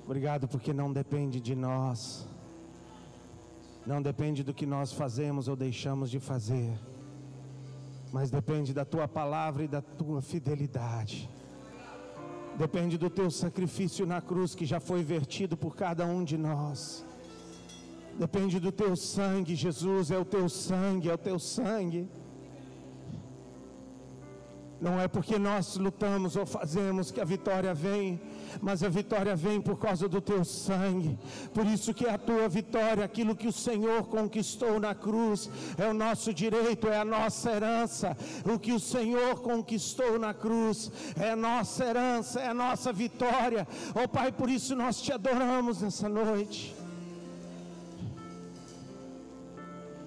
Obrigado porque não depende de nós, não depende do que nós fazemos ou deixamos de fazer, mas depende da Tua palavra e da Tua fidelidade. Depende do Teu sacrifício na cruz que já foi vertido por cada um de nós. Depende do Teu sangue, Jesus, é o Teu sangue, é o Teu sangue. Não é porque nós lutamos ou fazemos que a vitória vem, mas a vitória vem por causa do Teu sangue. Por isso que a Tua vitória, aquilo que o Senhor conquistou na cruz, é o nosso direito, é a nossa herança. O que o Senhor conquistou na cruz é a nossa herança, é a nossa vitória. Oh Pai, por isso nós Te adoramos nessa noite.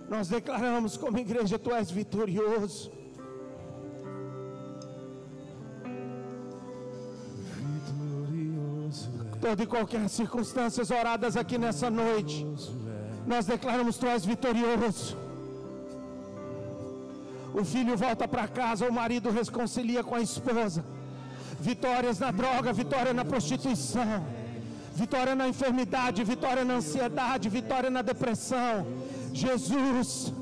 Nós declaramos como igreja, Tu és vitorioso. Toda e qualquer circunstâncias oradas aqui nessa noite, nós declaramos: Tu és vitorioso. O filho volta para casa, o marido reconcilia com a esposa. Vitórias na droga, vitória na prostituição, vitória na enfermidade, vitória na ansiedade, vitória na depressão. Jesus,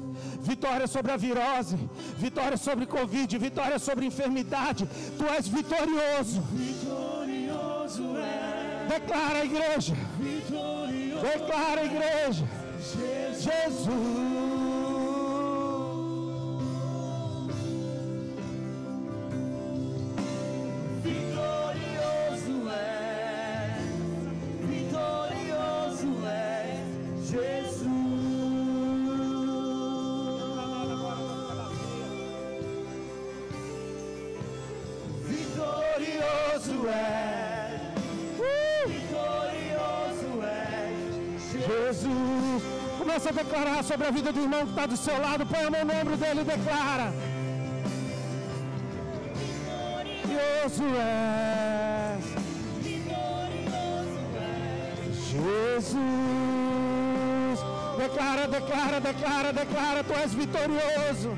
vitória sobre a virose, vitória sobre Covid, vitória sobre enfermidade. Tu és vitorioso. Vitorioso é. Declara a igreja. Vitorioso. Declara a igreja. Jesus. Vitorioso é. Vitorioso é. Jesus. Vitorioso é, vitorioso é Jesus. Começa a declarar sobre a vida do irmão que está do seu lado. Põe a mão no ombro dele e declara: vitorioso é, vitorioso é Jesus. Declara, declara, declara, declara: Tu és vitorioso.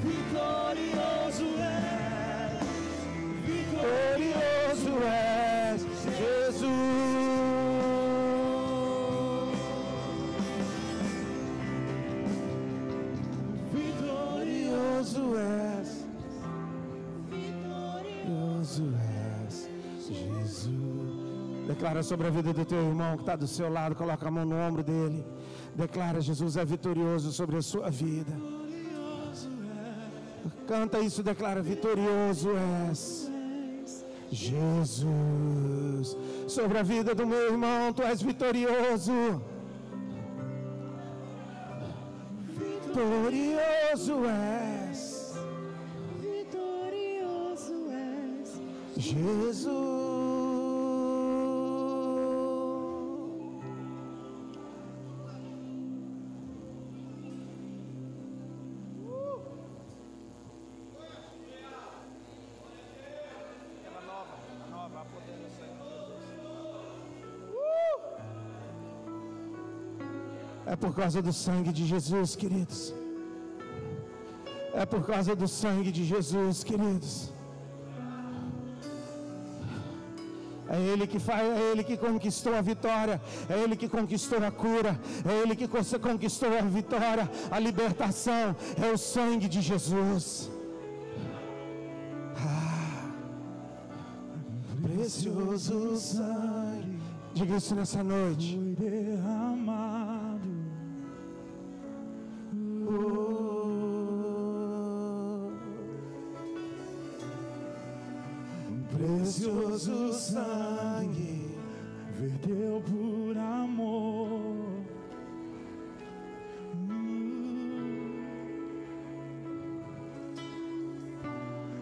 Vitorioso é, vitorioso é Jesus. Vitorioso é, vitorioso é Jesus. Declara sobre a vida do teu irmão que está do seu lado. Coloca a mão no ombro dele. Declara: Jesus é vitorioso sobre a sua vida. Canta isso, declara: vitorioso és, Jesus. Sobre a vida do meu irmão, Tu és vitorioso. Vitorioso és, vitorioso és, Jesus. É por causa do sangue de Jesus, queridos. É por causa do sangue de Jesus, queridos. É Ele que faz, é Ele que conquistou a vitória, é Ele que conquistou a cura, é Ele que conquistou a vitória, a libertação. É o sangue de Jesus. Precioso sangue. Diga isso nessa noite. Foi derramado. Precioso sangue verteu por amor.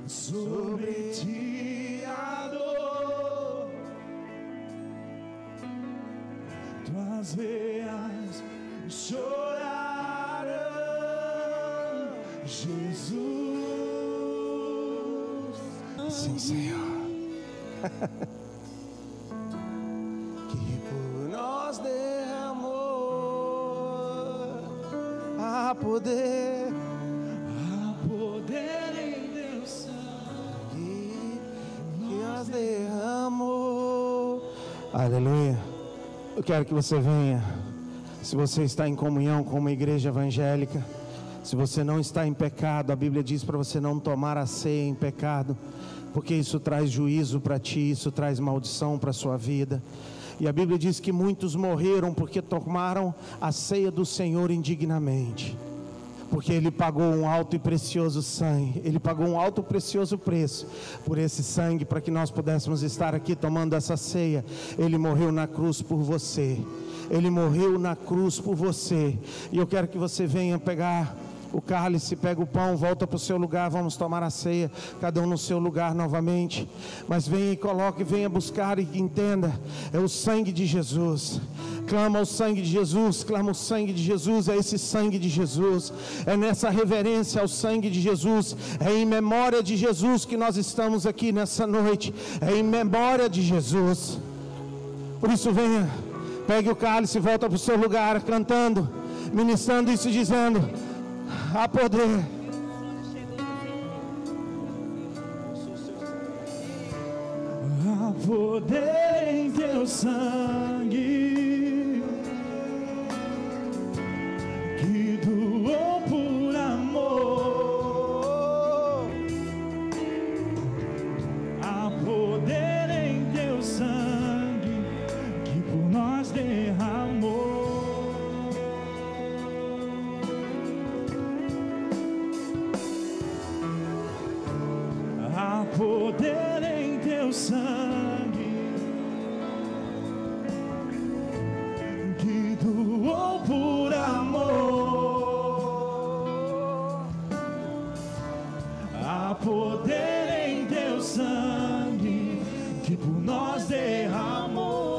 Sobre ti a dor, tuas veias chorarão, Jesus. Sim, Senhor. Que por nós derramou a poder em Deus sangue, que nós derramou Aleluia. Eu quero que você venha. Se você está em comunhão com uma igreja evangélica, se você não está em pecado, a Bíblia diz para você não tomar a ceia em pecado, porque isso traz juízo para ti, isso traz maldição para a sua vida. E a Bíblia diz que muitos morreram porque tomaram a ceia do Senhor indignamente, porque Ele pagou um alto e precioso sangue, Ele pagou um alto e precioso preço por esse sangue, para que nós pudéssemos estar aqui tomando essa ceia. Ele morreu na cruz por você, Ele morreu na cruz por você. E eu quero que você venha pegar o cálice, pega o pão, volta para o seu lugar, vamos tomar a ceia, cada um no seu lugar novamente. Mas venha e coloque, venha buscar e entenda, é o sangue de Jesus. Clama o sangue de Jesus, clama o sangue de Jesus, é esse sangue de Jesus, é nessa reverência ao sangue de Jesus, é em memória de Jesus que nós estamos aqui nessa noite, é em memória de Jesus. Por isso venha, pegue o cálice e volta para o seu lugar, cantando, ministrando isso, dizendo: há poder. Há poder em teu sangue, que doou por amor. Há poder em teu sangue, que por nós derramou. Há poder em teu sangue, que doou por amor. Há poder em teu sangue, que por nós derramou.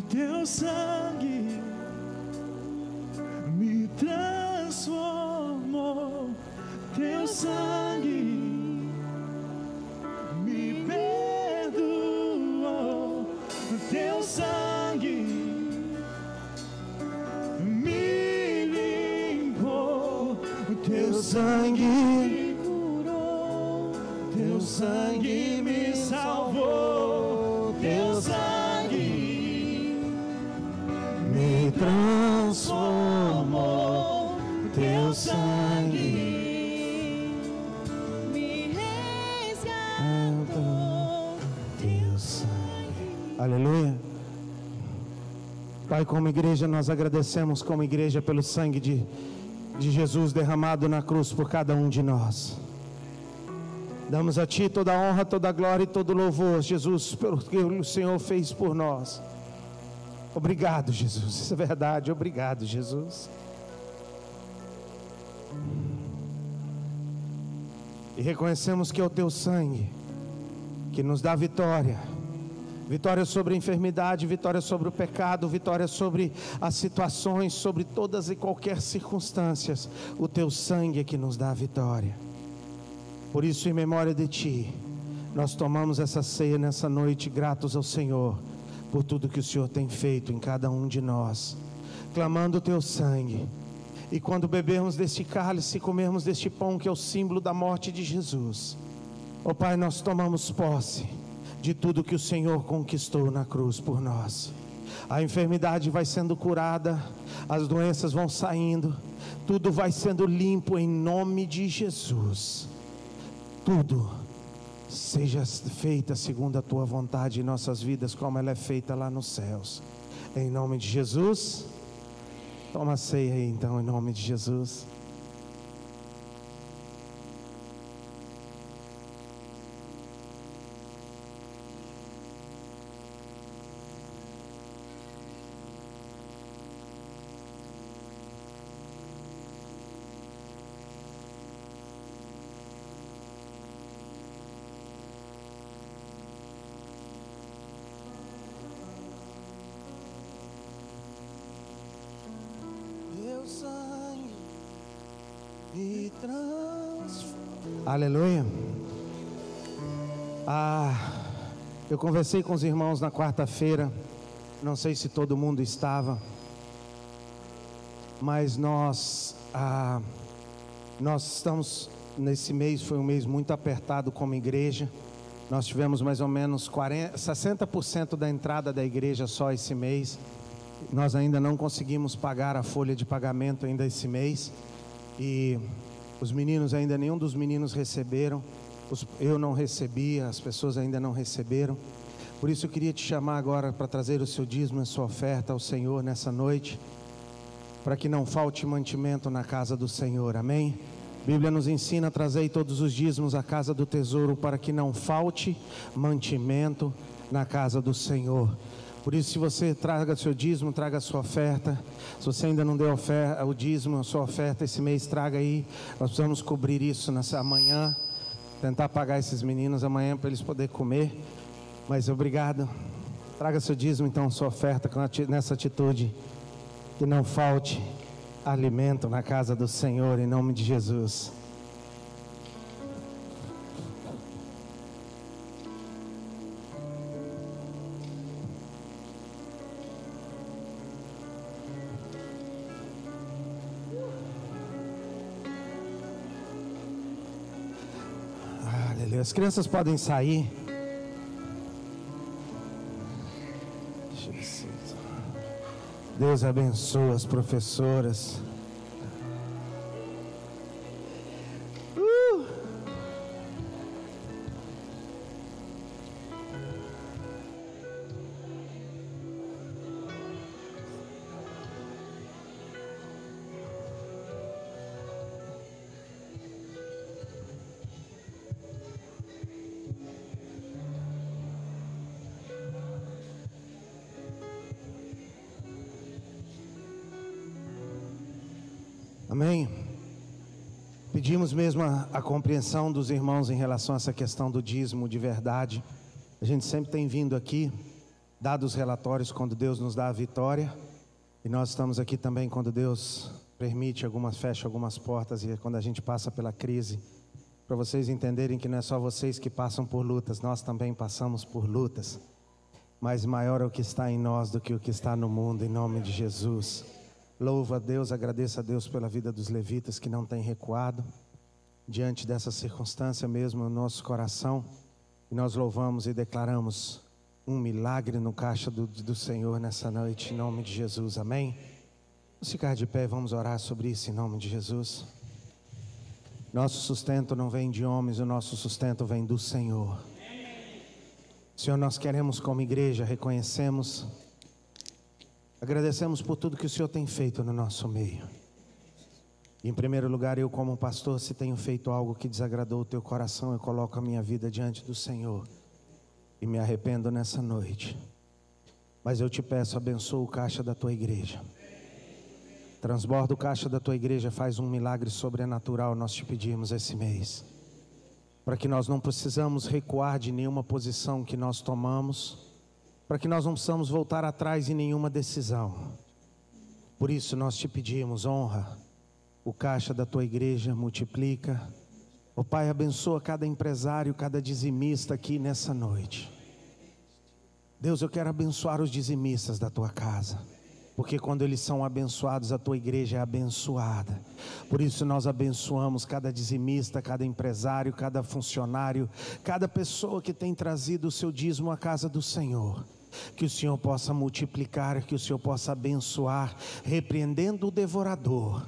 Teu sangue me transformou, teu sangue me perdoou, teu sangue me limpou, teu sangue me curou, teu sangue me salvou, teu sangue me transformou, teu sangue me resgatou, teu sangue. Aleluia. Pai, como igreja nós agradecemos, como igreja, pelo sangue de Jesus derramado na cruz por cada um de nós. Damos a Ti toda a honra, toda a glória e todo o louvor, Jesus, pelo que o Senhor fez por nós. Obrigado, Jesus, isso é verdade, obrigado, Jesus. E reconhecemos que é o Teu sangue que nos dá vitória. Vitória sobre a enfermidade, vitória sobre o pecado, vitória sobre as situações, sobre todas e qualquer circunstâncias. O Teu sangue é que nos dá a vitória. Por isso, em memória de Ti, nós tomamos essa ceia nessa noite, gratos ao Senhor por tudo que o Senhor tem feito em cada um de nós, clamando o Teu sangue. E quando bebermos deste cálice e comermos deste pão, que é o símbolo da morte de Jesus, ó Pai, nós tomamos posse de tudo que o Senhor conquistou na cruz por nós. A enfermidade vai sendo curada, as doenças vão saindo, tudo vai sendo limpo em nome de Jesus. Tudo seja feita segundo a Tua vontade em nossas vidas, como ela é feita lá nos céus. Em nome de Jesus. Toma a ceia aí então, em nome de Jesus. Sangue me transforma. Aleluia. Eu conversei com os irmãos na quarta-feira, não sei se todo mundo estava, mas nós estamos nesse mês foi um mês muito apertado como igreja. Nós tivemos mais ou menos 60% da entrada da igreja só esse mês. Nós ainda não conseguimos pagar a folha de pagamento ainda esse mês. E os meninos ainda, nenhum dos meninos receberam. Eu não recebi, as pessoas ainda não receberam. Por isso eu queria te chamar agora para trazer o seu dízimo e a sua oferta ao Senhor nessa noite, para que não falte mantimento na casa do Senhor, amém? A Bíblia nos ensina a trazer todos os dízimos à casa do tesouro, para que não falte mantimento na casa do Senhor. Por isso, se você traga seu dízimo, traga a sua oferta. Se você ainda não deu o dízimo, a sua oferta esse mês, traga aí. Nós precisamos cobrir isso amanhã, tentar pagar esses meninos amanhã para eles poderem comer. Mas obrigado. Traga seu dízimo, então, sua oferta nessa atitude. Que não falte alimento na casa do Senhor, em nome de Jesus. Aleluia. As crianças podem sair. Deus abençoe as professoras. Amém? Pedimos mesmo a compreensão dos irmãos em relação a essa questão do dízimo de verdade. A gente sempre tem vindo aqui, dado os relatórios quando Deus nos dá a vitória. E nós estamos aqui também quando Deus permite fecha algumas portas, e quando a gente passa pela crise. Para vocês entenderem que não é só vocês que passam por lutas, nós também passamos por lutas. Mas maior é o que está em nós do que o que está no mundo, em nome de Jesus. Louvo a Deus, agradeço a Deus pela vida dos levitas que não têm recuado diante dessa circunstância mesmo no nosso coração. E nós louvamos e declaramos um milagre no caixa do Senhor nessa noite, em nome de Jesus, amém? Vamos ficar de pé, vamos orar sobre isso em nome de Jesus. Nosso sustento não vem de homens, o nosso sustento vem do Senhor. Senhor, nós queremos como igreja, reconhecemos, agradecemos por tudo que o Senhor tem feito no nosso meio. E em primeiro lugar, eu como pastor, se tenho feito algo que desagradou o teu coração, eu coloco a minha vida diante do Senhor e me arrependo nessa noite. Mas eu te peço, abençoa o caixa da tua igreja. Transborda o caixa da tua igreja, faz um milagre sobrenatural, nós te pedimos esse mês. Para que nós não precisamos recuar de nenhuma posição que nós tomamos, para que nós não precisamos voltar atrás em nenhuma decisão. Por isso nós te pedimos, honra o caixa da tua igreja, multiplica. Ó Pai, abençoa cada empresário, cada dizimista aqui nessa noite. Deus, eu quero abençoar os dizimistas da tua casa, porque quando eles são abençoados, a tua igreja é abençoada. Por isso nós abençoamos cada dizimista, cada empresário, cada funcionário, cada pessoa que tem trazido o seu dízimo à casa do Senhor. Que o Senhor possa multiplicar, que o Senhor possa abençoar, repreendendo o devorador.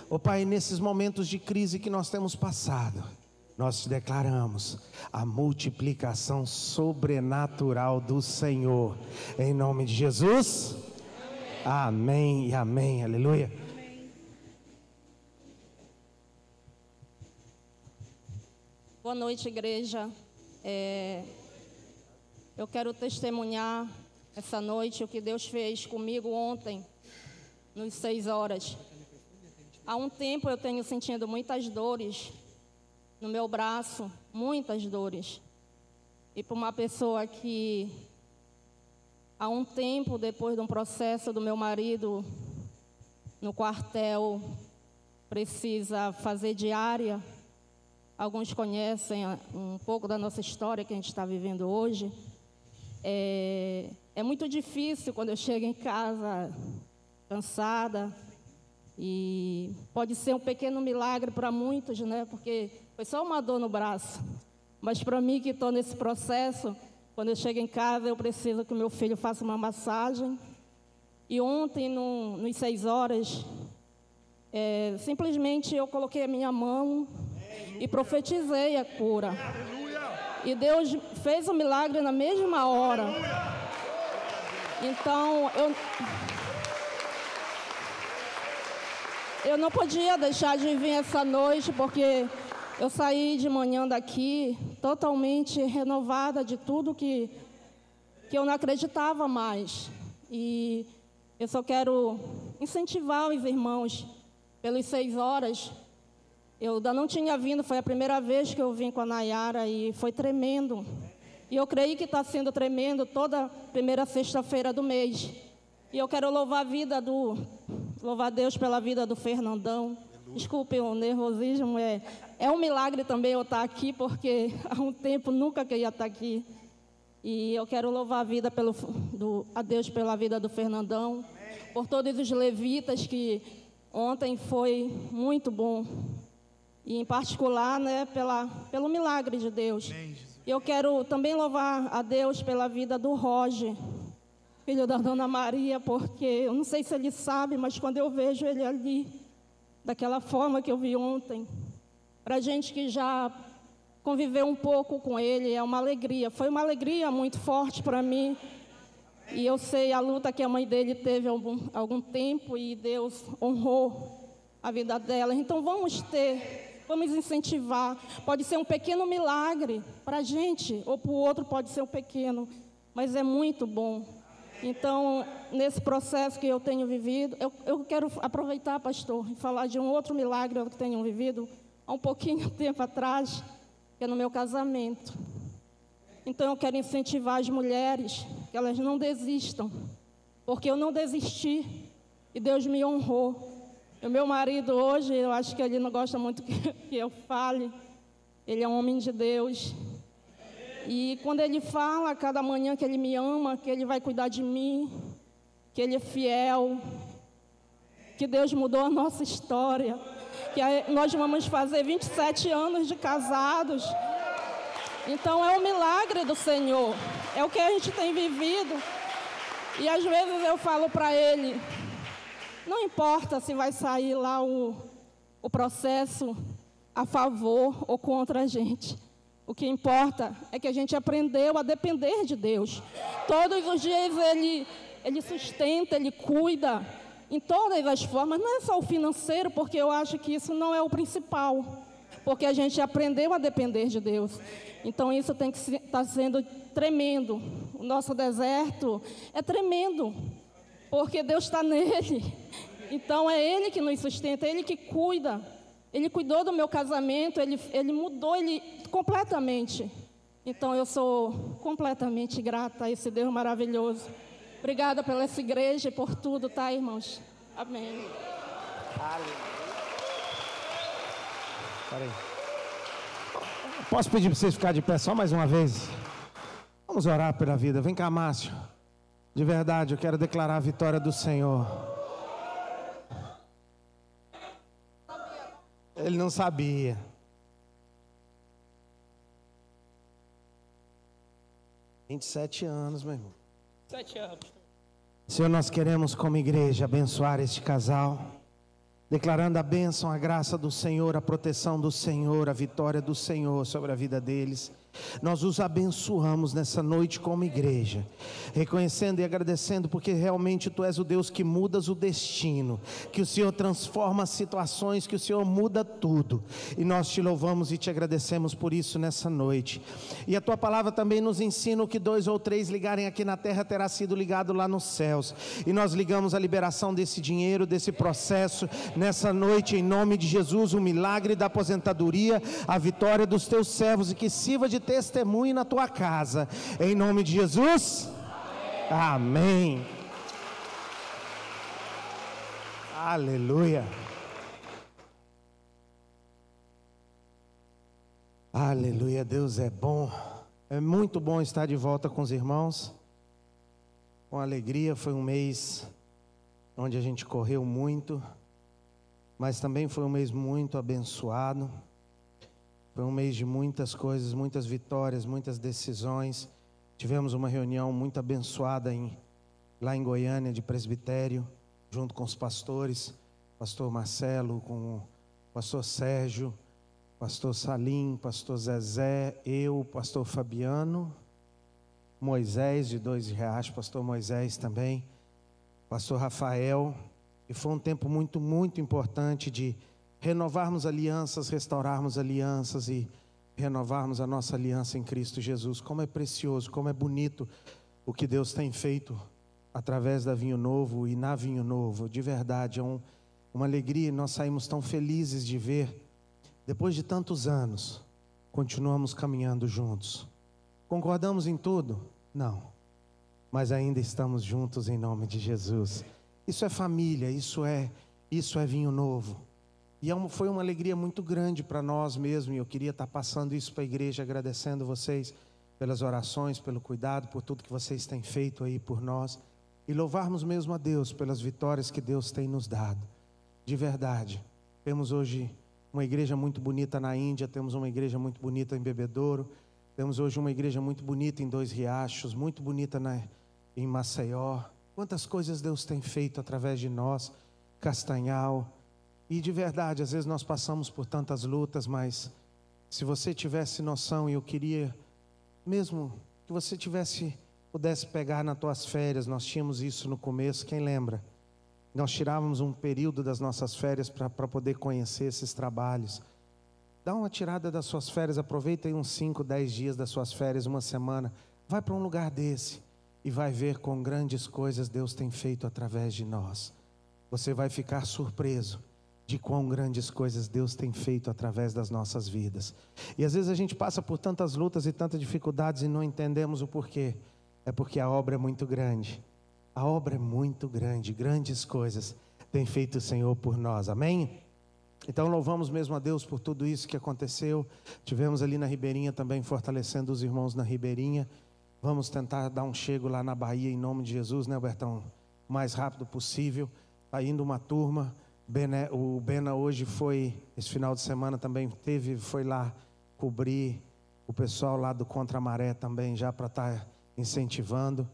Ó Pai, nesses momentos de crise que nós temos passado, nós te declaramos a multiplicação sobrenatural do Senhor, em nome de Jesus. Amém e amém, aleluia. Boa noite, igreja. Eu quero testemunhar essa noite o que Deus fez comigo ontem, nos 6 horas. Há um tempo eu tenho sentido muitas dores no meu braço, muitas dores. E para uma pessoa que há um tempo, depois de um processo do meu marido no quartel, precisa fazer diária. Alguns conhecem um pouco da nossa história que a gente está vivendo hoje. É muito difícil quando eu chego em casa cansada, E pode ser um pequeno milagre para muitos, né? Porque foi só uma dor no braço. Mas para mim, que estou nesse processo, quando eu chego em casa, eu preciso que o meu filho faça uma massagem. E ontem, nos 6 horas, simplesmente eu coloquei a minha mão e profetizei a cura. E Deus fez o milagre na mesma hora. Então, eu não podia deixar de vir essa noite, porque eu saí de manhã daqui totalmente renovada de tudo que eu não acreditava mais. E eu só quero incentivar os irmãos pelos 6 horas. Eu ainda não tinha vindo, foi a primeira vez que eu vim com a Nayara e foi tremendo. E eu creio que está sendo tremendo toda primeira sexta-feira do mês. E eu quero louvar Deus pela vida do Fernandão. Desculpe o nervosismo, é um milagre também eu estar aqui, porque há um tempo nunca que eu ia estar aqui. E eu quero louvar a Deus pela vida do Fernandão, por todos os levitas, que ontem foi muito bom. E em particular, né, pelo milagre de Deus. E eu quero também louvar a Deus pela vida do Roger, filho da Dona Maria, porque eu não sei se ele sabe, mas quando eu vejo ele ali, daquela forma que eu vi ontem, para gente que já conviveu um pouco com ele, é uma alegria. Foi uma alegria muito forte para mim. E eu sei a luta que a mãe dele teve há algum tempo, e Deus honrou a vida dela. Então vamos incentivar. Pode ser um pequeno milagre para a gente, ou para o outro pode ser um pequeno, mas é muito bom. Então, nesse processo que eu tenho vivido, eu quero aproveitar, pastor, e falar de um outro milagre que eu tenho vivido há um pouquinho tempo atrás, que é no meu casamento. Então, eu quero incentivar as mulheres, que elas não desistam, porque eu não desisti, e Deus me honrou. O meu marido hoje, eu acho que ele não gosta muito que eu fale, ele é um homem de Deus. E quando ele fala a cada manhã que ele me ama, que ele vai cuidar de mim, que ele é fiel, que Deus mudou a nossa história, que nós vamos fazer 27 anos de casados. Então é um milagre do Senhor, é o que a gente tem vivido. E às vezes eu falo para ele, não importa se vai sair lá o processo a favor ou contra a gente. O que importa é que a gente aprendeu a depender de Deus. Todos os dias Ele sustenta, Ele cuida, em todas as formas. Não é só o financeiro, porque eu acho que isso não é o principal. Porque a gente aprendeu a depender de Deus. Então isso tem que estar sendo tremendo. O nosso deserto é tremendo, porque Deus está nele. Então é Ele que nos sustenta, é Ele que cuida. Ele cuidou do meu casamento, ele mudou completamente. Então eu sou completamente grata a esse Deus maravilhoso. Obrigada pela essa igreja e por tudo, tá, irmãos? Amém. Peraí. Posso pedir para vocês ficarem de pé só mais uma vez? Vamos orar pela vida. Vem cá, Márcio. De verdade, eu quero declarar a vitória do Senhor. Ele não sabia. Há 27 anos, meu irmão. 7 anos. Senhor, nós queremos como igreja abençoar este casal, declarando a bênção, a graça do Senhor, a proteção do Senhor, a vitória do Senhor sobre a vida deles. Nós os abençoamos nessa noite como igreja, reconhecendo e agradecendo, porque realmente Tu és o Deus que mudas o destino, que o Senhor transforma as situações, que o Senhor muda tudo, e nós Te louvamos e Te agradecemos por isso nessa noite. E a Tua palavra também nos ensina: o que 2 ou 3 ligarem aqui na terra terá sido ligado lá nos céus, e nós ligamos a liberação desse dinheiro, desse processo nessa noite, em nome de Jesus, o milagre da aposentadoria, a vitória dos Teus servos, e que sirva de testemunho na tua casa, em nome de Jesus. Amém. Aleluia. Aleluia. Deus é bom. É muito bom estar de volta com os irmãos, com alegria. Foi um mês onde a gente correu muito, mas também foi um mês muito abençoado. Foi um mês de muitas coisas, muitas vitórias, muitas decisões. Tivemos uma reunião muito abençoada lá em Goiânia, de presbitério, junto com os pastores, pastor Marcelo, com o pastor Sérgio, pastor Salim, pastor Zezé, eu, pastor Fabiano, Moisés de 2 Riachos, pastor Moisés também, pastor Rafael. E foi um tempo muito, muito importante de renovarmos alianças, restaurarmos alianças e renovarmos a nossa aliança em Cristo Jesus. Como é precioso, como é bonito o que Deus tem feito através da Vinho Novo e na Vinho Novo. De verdade, é uma alegria, e nós saímos tão felizes de ver, depois de tantos anos, continuamos caminhando juntos. Concordamos em tudo? Não. Mas ainda estamos juntos em nome de Jesus. Isso é família, isso é Vinho Novo. E foi uma alegria muito grande para nós mesmos, e eu queria estar passando isso para a igreja, agradecendo vocês pelas orações, pelo cuidado, por tudo que vocês têm feito aí por nós, e louvarmos mesmo a Deus pelas vitórias que Deus tem nos dado. De verdade, temos hoje uma igreja muito bonita na Índia, temos uma igreja muito bonita em Bebedouro, temos hoje uma igreja muito bonita em 2 Riachos, muito bonita em Maceió. Quantas coisas Deus tem feito através de nós, Castanhal. E de verdade, às vezes nós passamos por tantas lutas, mas se você tivesse noção, e eu queria mesmo que você pudesse pegar nas tuas férias, nós tínhamos isso no começo, quem lembra? Nós tirávamos um período das nossas férias para poder conhecer esses trabalhos. Dá uma tirada das suas férias, aproveita aí uns 5, 10 dias das suas férias, uma semana, vai para um lugar desse e vai ver quão grandes coisas Deus tem feito através de nós. Você vai ficar surpreso de quão grandes coisas Deus tem feito através das nossas vidas. E às vezes a gente passa por tantas lutas e tantas dificuldades e não entendemos o porquê. É porque a obra é muito grande. A obra é muito grande, grandes coisas tem feito o Senhor por nós, amém? Então louvamos mesmo a Deus por tudo isso que aconteceu. Tivemos ali na Ribeirinha também fortalecendo os irmãos na Ribeirinha. Vamos tentar dar um chego lá na Bahia em nome de Jesus, né, Bertão? O mais rápido possível. Está indo uma turma. O Bena hoje esse final de semana também foi lá cobrir o pessoal lá do Contra a Maré também, já para estar incentivando.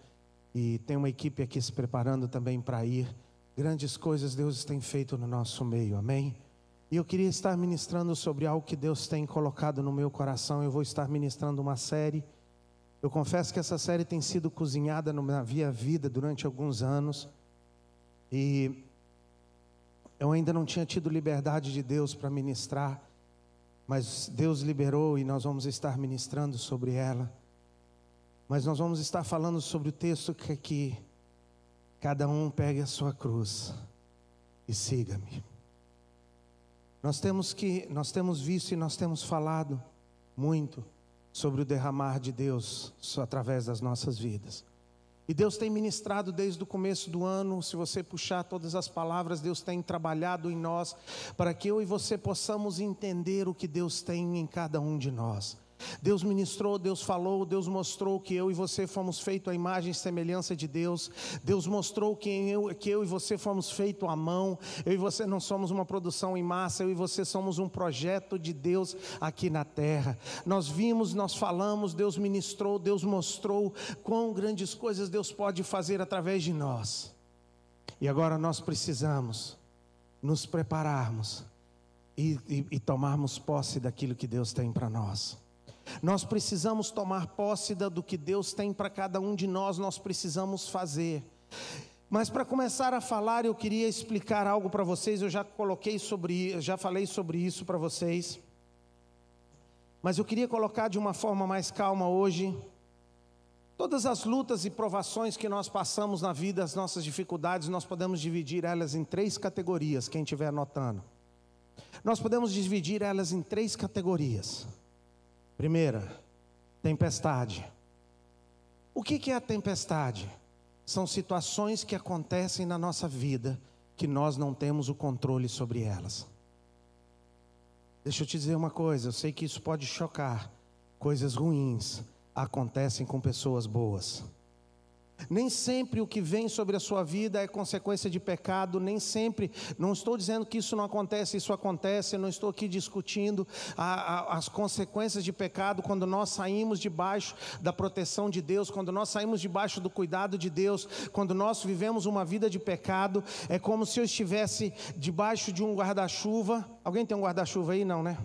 E tem uma equipe aqui se preparando também para ir. Grandes coisas Deus tem feito no nosso meio, amém? E eu queria estar ministrando sobre algo que Deus tem colocado no meu coração. Eu vou estar ministrando uma série. Eu confesso que essa série tem sido cozinhada na minha vida durante alguns anos. E eu ainda não tinha tido liberdade de Deus para ministrar, mas Deus liberou e nós vamos estar ministrando sobre ela. Mas nós vamos estar falando sobre o texto que cada um pegue a sua cruz e siga-me. Nós temos visto e nós temos falado muito sobre o derramar de Deus através das nossas vidas. E Deus tem ministrado desde o começo do ano. Se você puxar todas as palavras, Deus tem trabalhado em nós para que eu e você possamos entender o que Deus tem em cada um de nós. Deus ministrou, Deus falou, Deus mostrou que eu e você fomos feitos à imagem e semelhança de Deus. Deus mostrou que eu e você fomos feitos à mão. Eu e você não somos uma produção em massa, eu e você somos um projeto de Deus aqui na terra. Nós vimos, nós falamos, Deus ministrou, Deus mostrou quão grandes coisas Deus pode fazer através de nós. E agora nós precisamos nos prepararmos e tomarmos posse daquilo que Deus tem para nós. Nós precisamos tomar posse do que Deus tem para cada um de nós, nós precisamos fazer. Mas para começar a falar, eu queria explicar algo para vocês. Eu já falei sobre isso para vocês. Mas eu queria colocar de uma forma mais calma hoje. Todas as lutas e provações que nós passamos na vida, as nossas dificuldades, nós podemos dividir elas em 3 categorias, quem estiver anotando. Nós podemos dividir elas em 3 categorias. Primeira, tempestade. O que é a tempestade? São situações que acontecem na nossa vida que nós não temos o controle sobre elas. Deixa eu te dizer uma coisa, eu sei que isso pode chocar. Coisas ruins acontecem com pessoas boas. Nem sempre o que vem sobre a sua vida é consequência de pecado, nem sempre, não estou dizendo que isso não acontece, isso acontece, eu não estou aqui discutindo as consequências de pecado quando nós saímos debaixo da proteção de Deus, quando nós saímos debaixo do cuidado de Deus, quando nós vivemos uma vida de pecado, é como se eu estivesse debaixo de um guarda-chuva. Alguém tem um guarda-chuva aí? Não, né?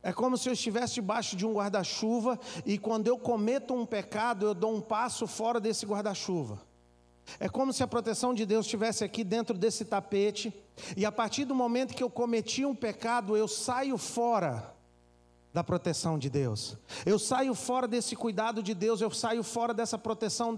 É como se eu estivesse debaixo de um guarda-chuva e quando eu cometo um pecado, eu dou um passo fora desse guarda-chuva. É como se a proteção de Deus estivesse aqui dentro desse tapete e a partir do momento que eu cometi um pecado, eu saio fora da proteção de Deus. Eu saio fora desse cuidado de Deus, eu saio fora dessa proteção,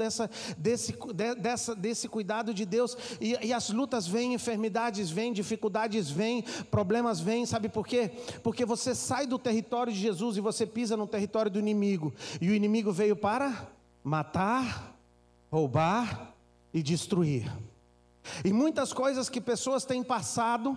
desse cuidado de Deus, e as lutas vêm, enfermidades vêm, dificuldades vêm, problemas vêm, sabe por quê? Porque você sai do território de Jesus e você pisa no território do inimigo, e o inimigo veio para matar, roubar e destruir. E muitas coisas que pessoas têm passado,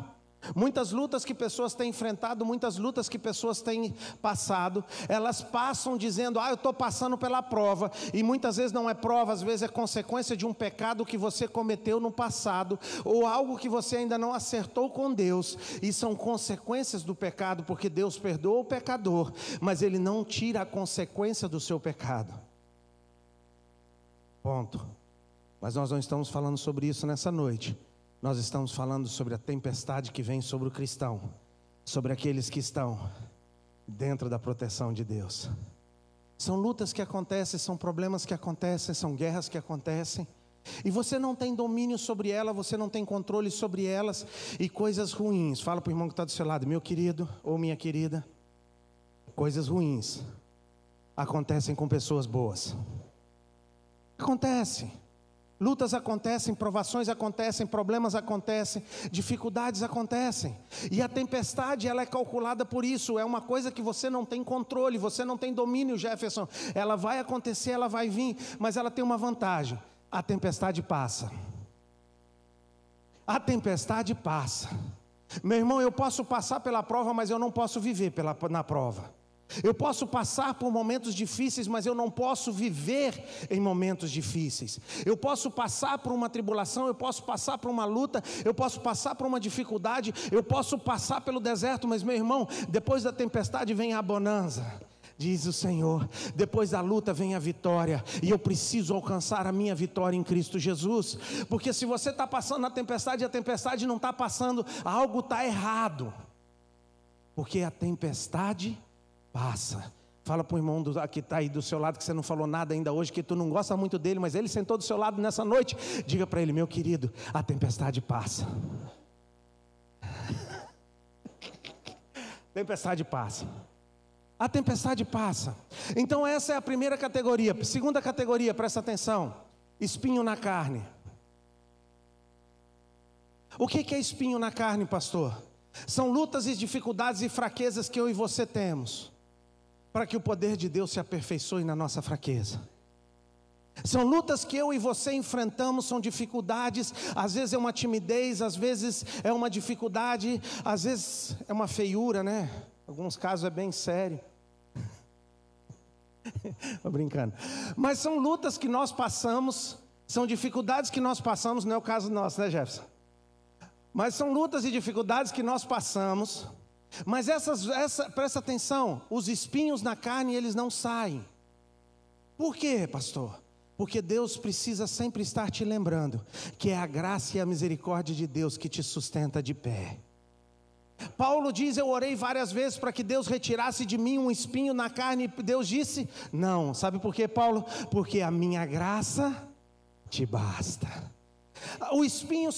muitas lutas que pessoas têm enfrentado, muitas lutas que pessoas têm passado, elas passam dizendo, eu estou passando pela prova, e muitas vezes não é prova, às vezes é consequência de um pecado que você cometeu no passado, ou algo que você ainda não acertou com Deus, e são consequências do pecado, porque Deus perdoa o pecador, mas Ele não tira a consequência do seu pecado. Ponto. Mas nós não estamos falando sobre isso nessa noite. Nós estamos falando sobre a tempestade que vem sobre o cristão, sobre aqueles que estão dentro da proteção de Deus. São lutas que acontecem, são problemas que acontecem, são guerras que acontecem, e você não tem domínio sobre elas, você não tem controle sobre elas, e coisas ruins, fala para o irmão que está do seu lado, meu querido ou minha querida, coisas ruins acontecem com pessoas boas. Acontece. Lutas acontecem, provações acontecem, problemas acontecem, dificuldades acontecem. E a tempestade, ela é calculada por isso. É uma coisa que você não tem controle, você não tem domínio, Jefferson. Ela vai acontecer, ela vai vir, mas ela tem uma vantagem. A tempestade passa. A tempestade passa. Meu irmão, eu posso passar pela prova, mas eu não posso viver na prova. Eu posso passar por momentos difíceis, mas eu não posso viver em momentos difíceis. Eu posso passar por uma tribulação, eu posso passar por uma luta, eu posso passar por uma dificuldade, eu posso passar pelo deserto, mas meu irmão, depois da tempestade vem a bonança. Diz o Senhor, depois da luta vem a vitória, e eu preciso alcançar a minha vitória em Cristo Jesus, porque se você está passando na tempestade e a tempestade não está passando, algo está errado, porque a tempestade passa. Fala para o irmão que está aí do seu lado, que você não falou nada ainda hoje, que tu não gosta muito dele, mas ele sentou do seu lado nessa noite. Diga para ele, meu querido, a tempestade passa. Tempestade passa. A tempestade passa. Então essa é a primeira categoria. Segunda categoria, presta atenção, espinho na carne. O que é espinho na carne, pastor? São lutas e dificuldades e fraquezas que eu e você temos, para que o poder de Deus se aperfeiçoe na nossa fraqueza. São lutas que eu e você enfrentamos, são dificuldades, às vezes é uma timidez, às vezes é uma dificuldade, às vezes é uma feiura, né? Em alguns casos é bem sério. Estou brincando. Mas são lutas que nós passamos, são dificuldades que nós passamos, não é o caso nosso, né, Jefferson? Mas são lutas e dificuldades que nós passamos. Mas presta atenção, os espinhos na carne, eles não saem. Por quê, pastor? Porque Deus precisa sempre estar te lembrando que é a graça e a misericórdia de Deus que te sustenta de pé. Paulo diz, eu orei várias vezes para que Deus retirasse de mim um espinho na carne, e Deus disse, não. Sabe por quê, Paulo? Porque a minha graça te basta. O espinho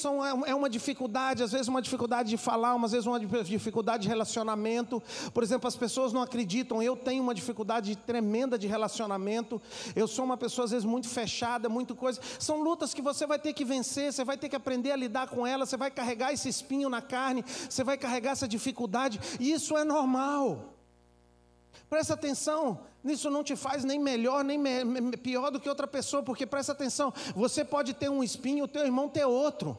é uma dificuldade, às vezes uma dificuldade de falar, às vezes uma dificuldade de relacionamento. Por exemplo, as pessoas não acreditam, eu tenho uma dificuldade tremenda de relacionamento. Eu sou uma pessoa às vezes muito fechada, muito coisa. São lutas que você vai ter que vencer, você vai ter que aprender a lidar com elas. Você vai carregar esse espinho na carne, você vai carregar essa dificuldade, e isso é normal. Presta atenção, isso não te faz nem melhor, nem pior do que outra pessoa, porque presta atenção, você pode ter um espinho, o teu irmão ter outro.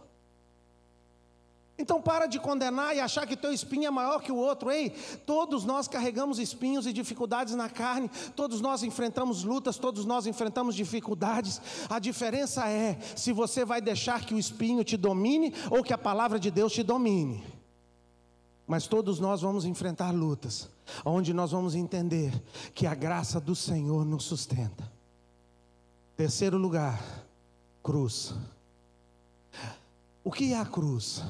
Então para de condenar e achar que teu espinho é maior que o outro. Ei, todos nós carregamos espinhos e dificuldades na carne, todos nós enfrentamos lutas, todos nós enfrentamos dificuldades. A diferença é se você vai deixar que o espinho te domine ou que a palavra de Deus te domine. Mas todos nós vamos enfrentar lutas, onde nós vamos entender que a graça do Senhor nos sustenta. Terceiro lugar, cruz. O que é a cruz?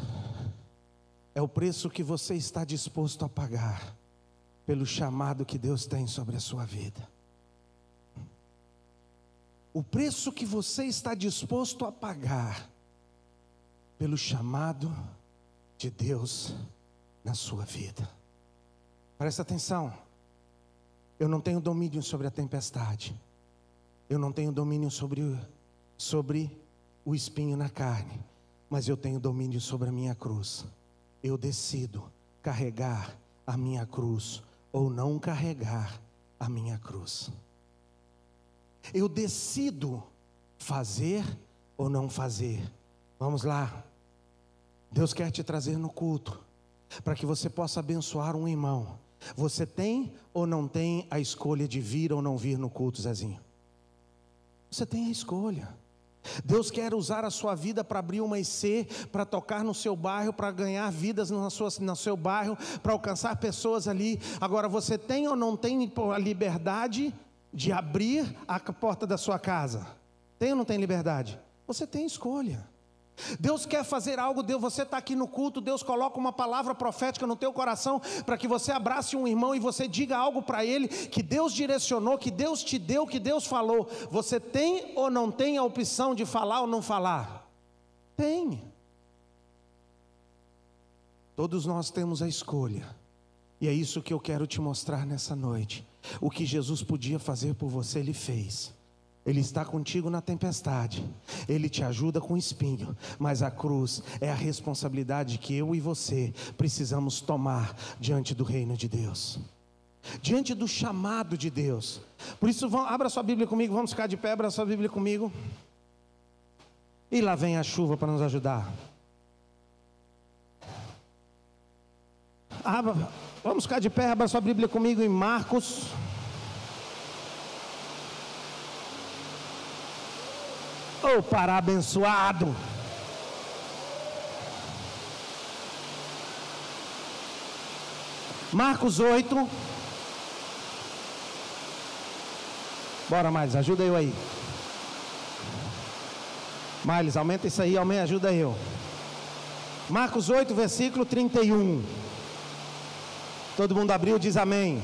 É o preço que você está disposto a pagar pelo chamado que Deus tem sobre a sua vida. O preço que você está disposto a pagar pelo chamado de Deus na sua vida. Presta atenção. Eu não tenho domínio sobre a tempestade. Eu não tenho domínio sobre o espinho na carne. Mas eu tenho domínio sobre a minha cruz. Eu decido carregar a minha cruz ou não carregar a minha cruz. Eu decido fazer ou não fazer. Vamos lá. Deus quer te trazer no culto para que você possa abençoar um irmão. Você tem ou não tem a escolha de vir ou não vir no culto, Zezinho? Você tem a escolha. Deus quer usar a sua vida para abrir uma IC, para tocar no seu bairro, para ganhar vidas no seu bairro, para alcançar pessoas ali. Agora, você tem ou não tem a liberdade de abrir a porta da sua casa? Tem ou não tem liberdade? Você tem escolha. Deus quer fazer algo, você está aqui no culto, Deus coloca uma palavra profética no teu coração, para que você abrace um irmão e você diga algo para ele, que Deus direcionou, que Deus te deu, que Deus falou. Você tem ou não tem a opção de falar ou não falar? Tem. Todos nós temos a escolha, e é isso que eu quero te mostrar nessa noite. O que Jesus podia fazer por você, Ele fez. Ele está contigo na tempestade, Ele te ajuda com o espinho, mas a cruz é a responsabilidade que eu e você precisamos tomar diante do reino de Deus, diante do chamado de Deus. Por isso, abra sua Bíblia comigo, vamos ficar de pé, abra sua Bíblia comigo. E lá vem a chuva para nos ajudar. Vamos ficar de pé, abra sua Bíblia comigo em Marcos. Oh, para abençoado. Marcos 8. Bora, Miles, ajuda eu aí. Miles, aumenta isso aí, ajuda eu. Marcos 8, versículo 31. Todo mundo abriu, diz amém.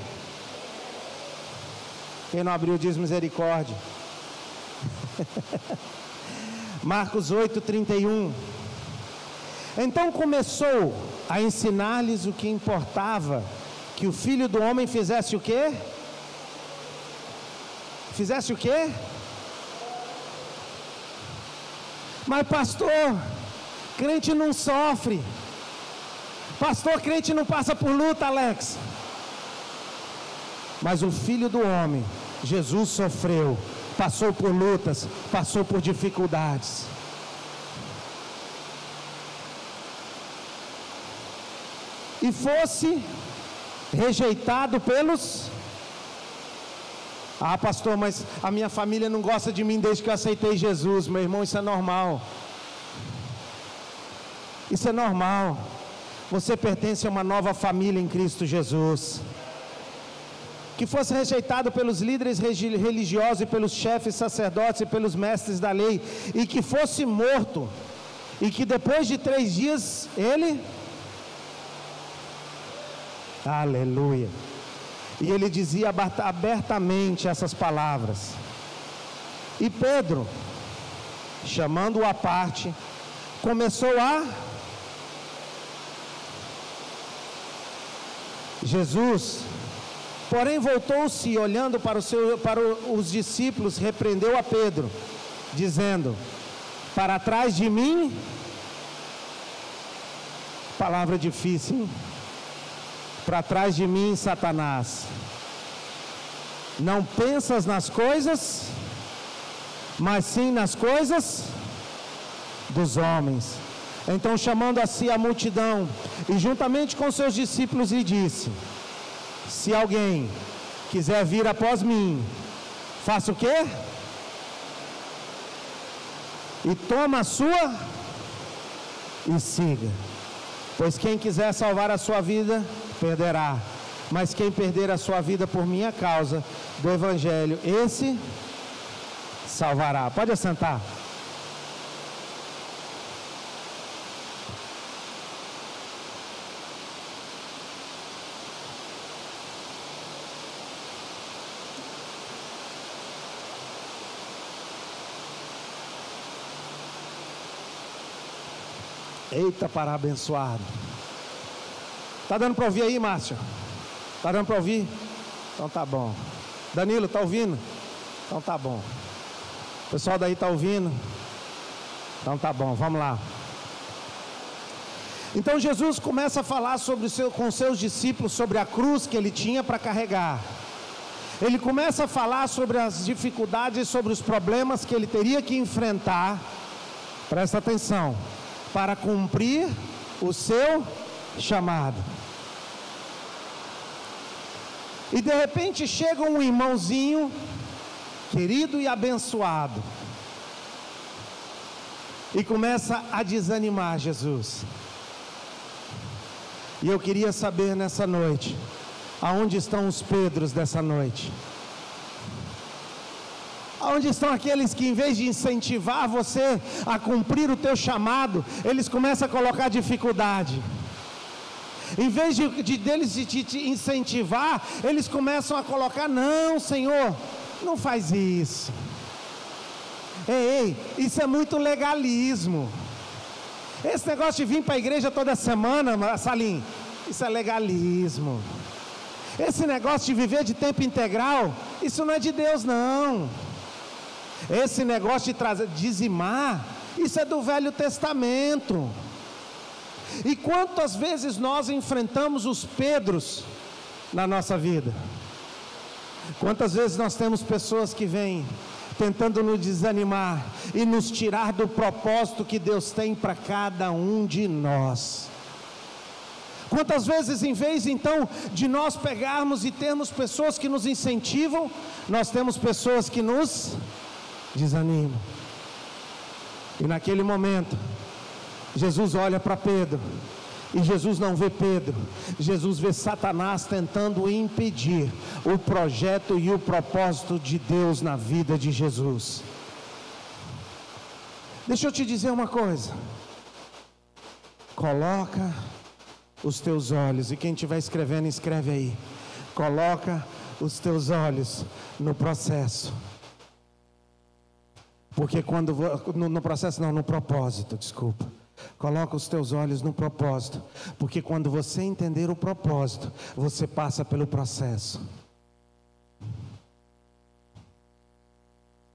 Quem não abriu, diz misericórdia. Marcos 8, 31. Então começou a ensinar-lhes o que importava, que o Filho do Homem fizesse o quê? Fizesse o quê? Mas pastor, crente não sofre. Pastor, crente não passa por luta, Alex. Mas o Filho do Homem, Jesus, sofreu, passou por lutas, passou por dificuldades. E fosse rejeitado pelos... Ah, pastor, mas a minha família não gosta de mim desde que eu aceitei Jesus. Meu irmão, isso é normal. Isso é normal. Você pertence a uma nova família em Cristo Jesus. Que fosse rejeitado pelos líderes religiosos e pelos chefes sacerdotes e pelos mestres da lei, e que fosse morto, e que depois de 3 dias ele... Aleluia. E ele dizia abertamente essas palavras. E Pedro, chamando-o à parte, começou a... Jesus, porém, voltou-se e olhando para os discípulos, repreendeu a Pedro, dizendo: para trás de mim, palavra difícil, hein? Para trás de mim, Satanás, não pensas nas coisas, mas sim nas coisas dos homens. Então, chamando a si a multidão, e juntamente com seus discípulos, lhe disse: se alguém quiser vir após mim, faça o quê? E toma a sua e siga. Pois quem quiser salvar a sua vida, perderá. Mas quem perder a sua vida por minha causa, do Evangelho, esse salvará. Pode assentar. Eita, para abençoado. Tá dando para ouvir aí, Márcio? Tá dando para ouvir? Então tá bom. Danilo, tá ouvindo? Então tá bom. O pessoal daí tá ouvindo? Então tá bom, vamos lá. Então Jesus começa a falar com seus discípulos sobre a cruz que ele tinha para carregar. Ele começa a falar sobre as dificuldades, sobre os problemas que ele teria que enfrentar. Presta atenção. Para cumprir o seu chamado. E de repente chega um irmãozinho querido e abençoado e começa a desanimar Jesus. E eu queria saber nessa noite, aonde estão os Pedros dessa noite? Aonde estão aqueles que, em vez de incentivar você a cumprir o teu chamado, eles começam a colocar dificuldade? Em vez deles te incentivar, eles começam a colocar: não, Senhor, não faz isso. Ei, isso é muito legalismo. Esse negócio de vir para a igreja toda semana, Salim, isso é legalismo. Esse negócio de viver de tempo integral, isso não é de Deus, não. Esse negócio de dizimar, isso é do Velho Testamento. E quantas vezes nós enfrentamos os Pedros na nossa vida? Quantas vezes nós temos pessoas que vêm tentando nos desanimar e nos tirar do propósito que Deus tem para cada um de nós? Quantas vezes, em vez então de nós pegarmos e termos pessoas que nos incentivam, nós temos pessoas que nos desanimam? E naquele momento, Jesus olha para Pedro, e Jesus não vê Pedro, Jesus vê Satanás tentando impedir o projeto e o propósito de Deus na vida de Jesus. Deixa eu te dizer uma coisa: coloca os teus olhos, e quem estiver escrevendo, escreve aí, coloca os teus olhos no processo. Porque quando, no processo não, no propósito, desculpa. Coloca os teus olhos no propósito, porque quando você entender o propósito, você passa pelo processo.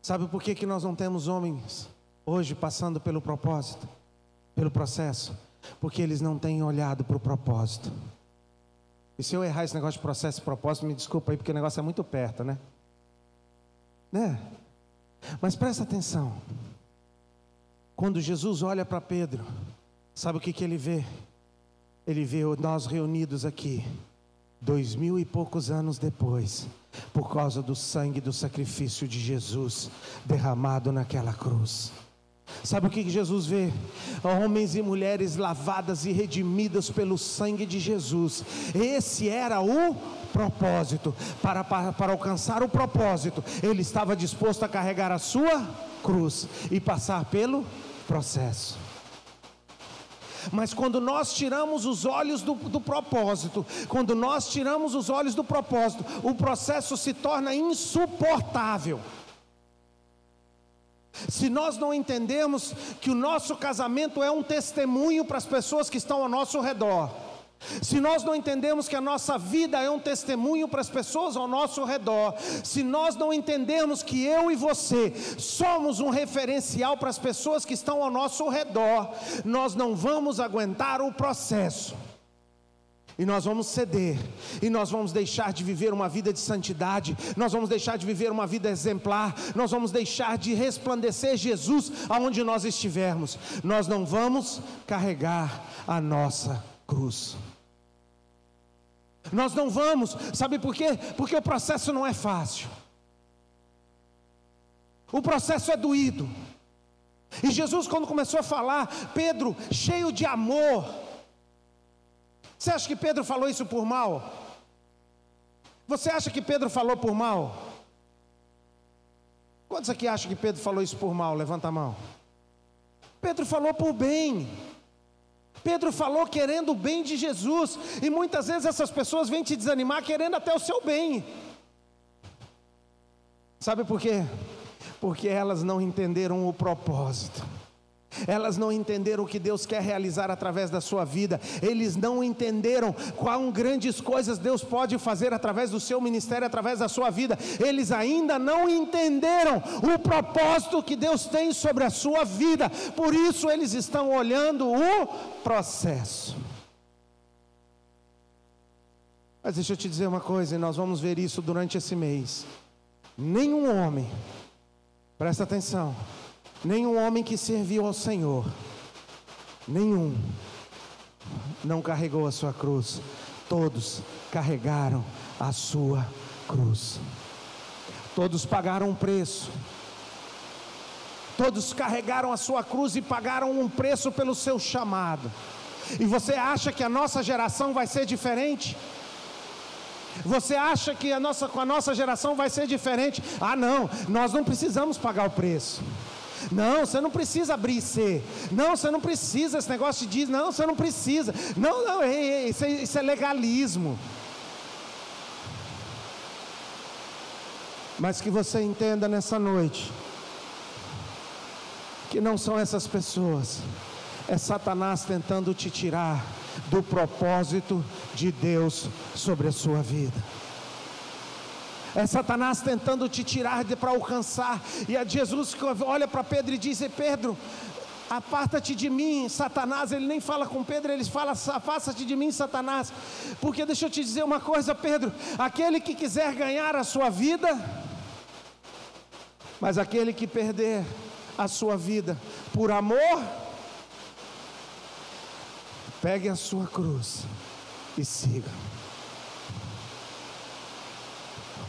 Sabe por que nós não temos homens hoje passando pelo propósito, pelo processo? Porque eles não têm olhado para o propósito. E se eu errar esse negócio de processo e propósito, me desculpa aí, porque o negócio é muito perto, né? Mas presta atenção. Quando Jesus olha para Pedro, sabe o que ele vê? Ele vê nós reunidos aqui, 2000 e poucos anos depois, por causa do sangue do sacrifício de Jesus derramado naquela cruz. Sabe o que Jesus vê? Homens e mulheres lavadas e redimidas pelo sangue de Jesus. Esse era o propósito. Para alcançar o propósito, ele estava disposto a carregar a sua cruz e passar pelo processo. Mas quando nós tiramos os olhos do propósito, quando nós tiramos os olhos do propósito, o processo se torna insuportável. Se nós não entendemos que o nosso casamento é um testemunho para as pessoas que estão ao nosso redor, se nós não entendemos que a nossa vida é um testemunho para as pessoas ao nosso redor, se nós não entendermos que eu e você somos um referencial para as pessoas que estão ao nosso redor, nós não vamos aguentar o processo. E nós vamos ceder, e nós vamos deixar de viver uma vida de santidade, nós vamos deixar de viver uma vida exemplar, nós vamos deixar de resplandecer Jesus aonde nós estivermos. Nós não vamos carregar a nossa cruz. Nós não vamos, sabe por quê? Porque o processo não é fácil. O processo é doído. E Jesus, quando começou a falar, Pedro, cheio de amor, você acha que Pedro falou isso por mal? Você acha que Pedro falou por mal? Quantos aqui acham que Pedro falou isso por mal? Levanta a mão. Pedro falou por bem. Pedro falou querendo o bem de Jesus. E muitas vezes essas pessoas vêm te desanimar querendo até o seu bem. Sabe por quê? Porque elas não entenderam o propósito. Elas não entenderam o que Deus quer realizar através da sua vida. Eles não entenderam quão grandes coisas Deus pode fazer através do seu ministério, através da sua vida. Eles ainda não entenderam o propósito que Deus tem sobre a sua vida. Por isso eles estão olhando o processo. Mas deixa eu te dizer uma coisa, e nós vamos ver isso durante esse mês. Nenhum homem, presta atenção, nenhum homem que serviu ao Senhor, nenhum, não carregou a sua cruz. Todos carregaram a sua cruz. Todos pagaram um preço. Todos carregaram a sua cruz e pagaram um preço pelo seu chamado. E você acha que a nossa geração vai ser diferente? Você acha que com a nossa geração vai ser diferente? Ah não, nós não precisamos pagar o preço. Não, você não precisa abrir C. Não, você não precisa, esse negócio de não, você não precisa. Não, isso é legalismo. Mas que você entenda nessa noite, que não são essas pessoas, é Satanás tentando te tirar do propósito de Deus sobre a sua vida. É Satanás tentando te tirar para alcançar. E é Jesus que olha para Pedro e diz: Pedro, aparta-te de mim, Satanás. Ele nem fala com Pedro, ele fala: afasta-te de mim, Satanás. Porque deixa eu te dizer uma coisa, Pedro, aquele que quiser ganhar a sua vida, mas aquele que perder a sua vida por amor, pegue a sua cruz e siga.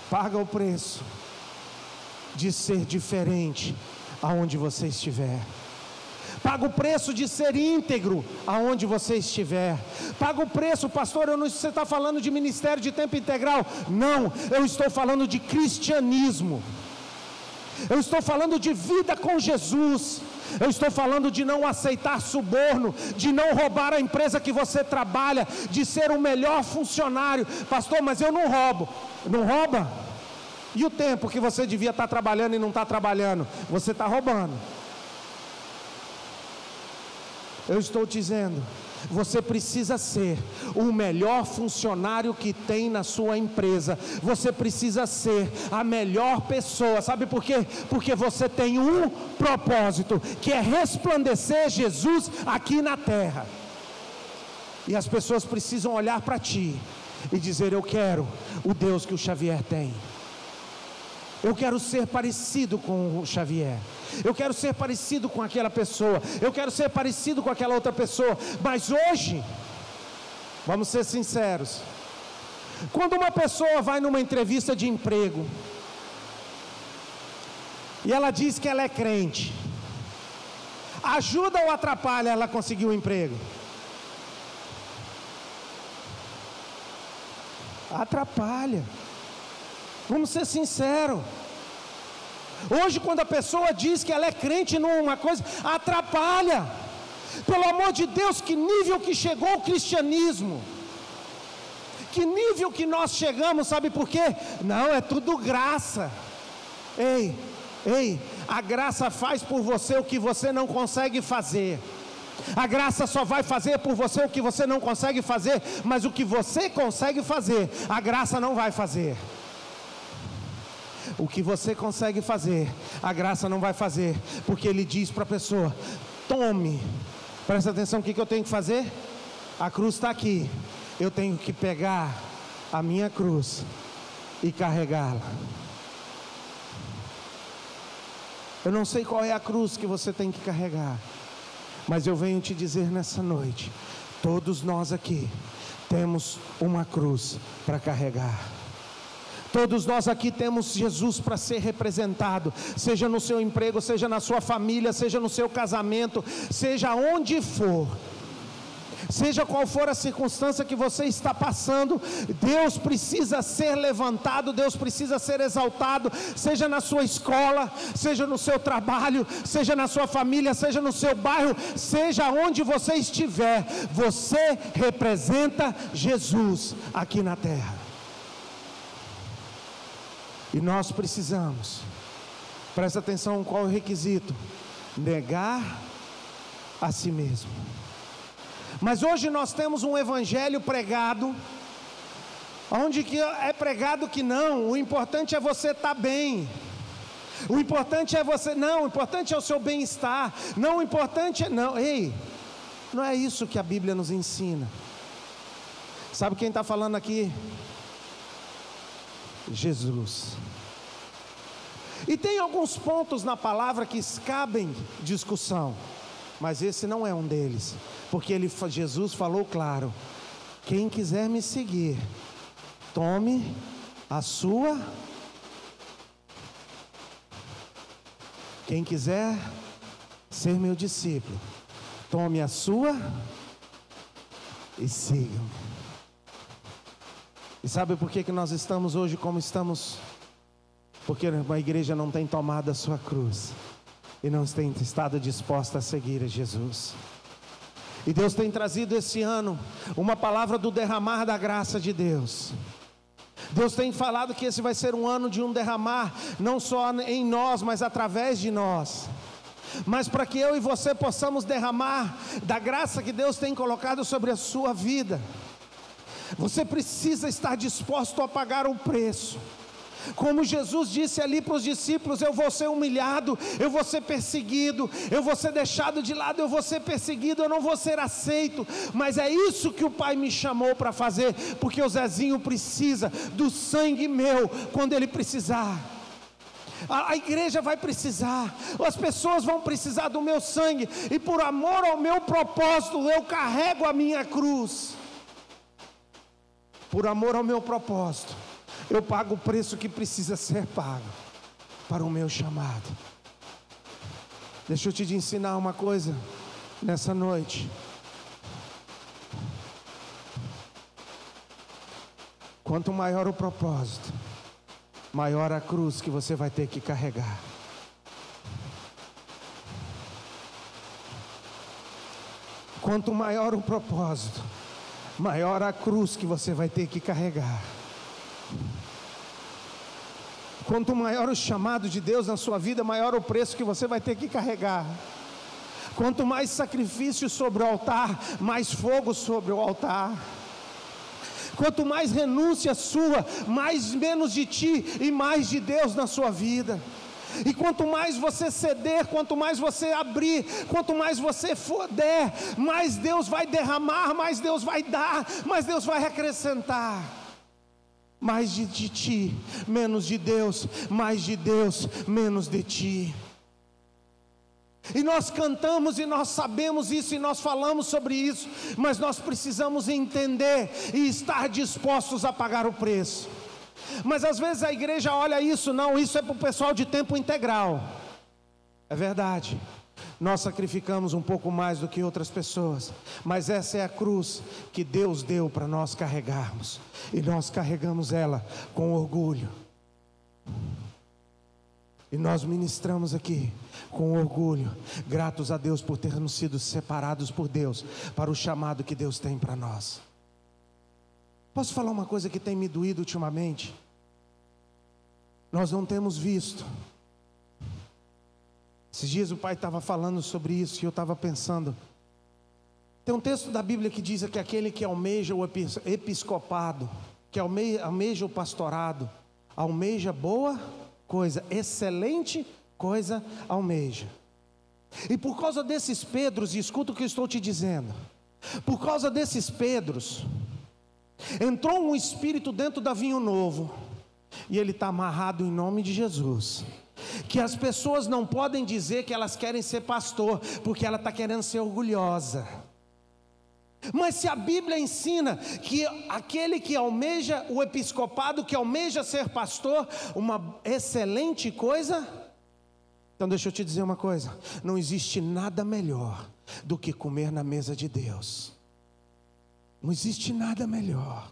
Paga o preço de ser diferente aonde você estiver. Paga o preço de ser íntegro aonde você estiver. Paga o preço, pastor, eu não sei se você está falando de ministério de tempo integral. Não, eu estou falando de cristianismo. Eu estou falando de vida com Jesus. Eu estou falando de não aceitar suborno, de não roubar a empresa que você trabalha, de ser o melhor funcionário. Pastor, mas eu não roubo. Não rouba? E o tempo que você devia estar trabalhando e não está trabalhando? Você está roubando. Eu estou dizendo, você precisa ser o melhor funcionário que tem na sua empresa. Você precisa ser a melhor pessoa. Sabe por quê? Porque você tem um propósito, que é resplandecer Jesus aqui na terra. E as pessoas precisam olhar para ti e dizer: eu quero o Deus que o Xavier tem. Eu quero ser parecido com o Xavier. Eu quero ser parecido com aquela pessoa. Eu quero ser parecido com aquela outra pessoa. Mas hoje, vamos ser sinceros, quando uma pessoa vai numa entrevista de emprego e ela diz que ela é crente, ajuda ou atrapalha ela conseguir um emprego? Atrapalha. Vamos ser sinceros. Hoje, quando a pessoa diz que ela é crente numa coisa, atrapalha. Pelo amor de Deus, que nível que chegou o cristianismo? Que nível que nós chegamos, sabe por quê? Não, é tudo graça. Ei, a graça faz por você o que você não consegue fazer. A graça só vai fazer por você o que você não consegue fazer, mas o que você consegue fazer, a graça não vai fazer. O que você consegue fazer, a graça não vai fazer, porque ele diz para a pessoa: tome, presta atenção, o que eu tenho que fazer? A cruz está aqui, eu tenho que pegar a minha cruz e carregá-la. Eu não sei qual é a cruz que você tem que carregar, mas eu venho te dizer nessa noite, todos nós aqui temos uma cruz para carregar. Todos nós aqui temos Jesus para ser representado, seja no seu emprego, seja na sua família, seja no seu casamento, seja onde for. Seja qual for a circunstância que você está passando, Deus precisa ser levantado, Deus precisa ser exaltado, seja na sua escola, seja no seu trabalho, seja na sua família, seja no seu bairro, seja onde você estiver, você representa Jesus aqui na terra. E nós precisamos, presta atenção qual é o requisito: negar a si mesmo. Mas hoje nós temos um evangelho pregado, onde que é pregado que não, o importante é você estar bem, o importante é você, não, o importante é o seu bem-estar, não, o importante é, não, ei, não é isso que a Bíblia nos ensina. Sabe quem está falando aqui? Jesus. E tem alguns pontos na palavra que cabem discussão, mas esse não é um deles, porque Jesus falou claro: quem quiser me seguir, tome a sua. Quem quiser ser meu discípulo, tome a sua e siga-me. E sabe por que nós estamos hoje como estamos? Porque a igreja não tem tomado a sua cruz e não tem estado disposta a seguir a Jesus. E Deus tem trazido esse ano uma palavra do derramar da graça de Deus. Deus tem falado que esse vai ser um ano de um derramar, não só em nós, mas através de nós. Mas para que eu e você possamos derramar da graça que Deus tem colocado sobre a sua vida, você precisa estar disposto a pagar o preço. Como Jesus disse ali para os discípulos: eu vou ser humilhado, eu vou ser perseguido, eu vou ser deixado de lado, eu vou ser perseguido, eu não vou ser aceito, mas é isso que o Pai me chamou para fazer, porque o Zezinho precisa do sangue meu quando ele precisar. A igreja vai precisar, as pessoas vão precisar do meu sangue, e por amor ao meu propósito eu carrego a minha cruz. Por amor ao meu propósito, eu pago o preço que precisa ser pago para o meu chamado. Deixa eu te ensinar uma coisa nessa noite. Quanto maior o propósito, maior a cruz que você vai ter que carregar. Quanto maior o propósito, maior a cruz que você vai ter que carregar. Quanto maior o chamado de Deus na sua vida, maior o preço que você vai ter que carregar. Quanto mais sacrifício sobre o altar, mais fogo sobre o altar. Quanto mais renúncia sua, mais menos de ti e mais de Deus na sua vida. E quanto mais você ceder, quanto mais você abrir, quanto mais você der, mais Deus vai derramar, mais Deus vai dar, mais Deus vai acrescentar. Mais de ti, menos de Deus, mais de Deus, menos de ti. E nós cantamos e nós sabemos isso e nós falamos sobre isso, mas nós precisamos entender e estar dispostos a pagar o preço. Mas às vezes a igreja olha isso, não, isso é para o pessoal de tempo integral. É verdade, nós sacrificamos um pouco mais do que outras pessoas, mas essa é a cruz que Deus deu para nós carregarmos, e nós carregamos ela com orgulho. E nós ministramos aqui com orgulho, gratos a Deus por termos sido separados por Deus para o chamado que Deus tem para nós. Posso falar uma coisa que tem me doído ultimamente? Nós não temos visto. Esses dias o pai estava falando sobre isso e eu estava pensando. Tem um texto da Bíblia que diz que aquele que almeja o episcopado, que almeja o pastorado, almeja boa coisa, excelente coisa almeja. E por causa desses Pedros, e escuta o que eu estou te dizendo, por causa desses Pedros, Entrou um espírito dentro da Vinho Novo, e ele está amarrado em nome de Jesus. Que as pessoas não podem dizer que elas querem ser pastor, porque ela está querendo ser orgulhosa. Mas se a Bíblia ensina que aquele que almeja o episcopado, que almeja ser pastor, uma excelente coisa, então deixa eu te dizer uma coisa: não existe nada melhor do que comer na mesa de Deus. Não existe nada melhor.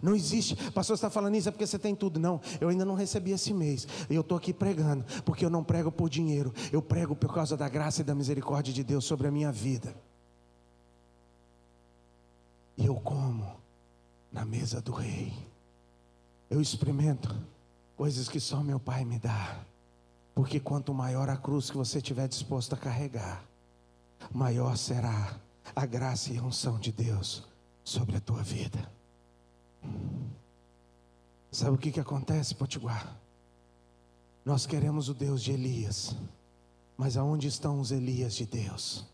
Não existe. Pastor, você está falando isso é porque você tem tudo. Não, eu ainda não recebi esse mês, e eu estou aqui pregando, porque eu não prego por dinheiro, eu prego por causa da graça e da misericórdia de Deus sobre a minha vida. E eu como na mesa do rei. Eu experimento coisas que só meu Pai me dá. Porque quanto maior a cruz que você estiver disposto a carregar, maior será a graça e a unção de Deus sobre a tua vida. Sabe o que acontece, Potiguar? Nós queremos o Deus de Elias, mas aonde estão os Elias de Deus?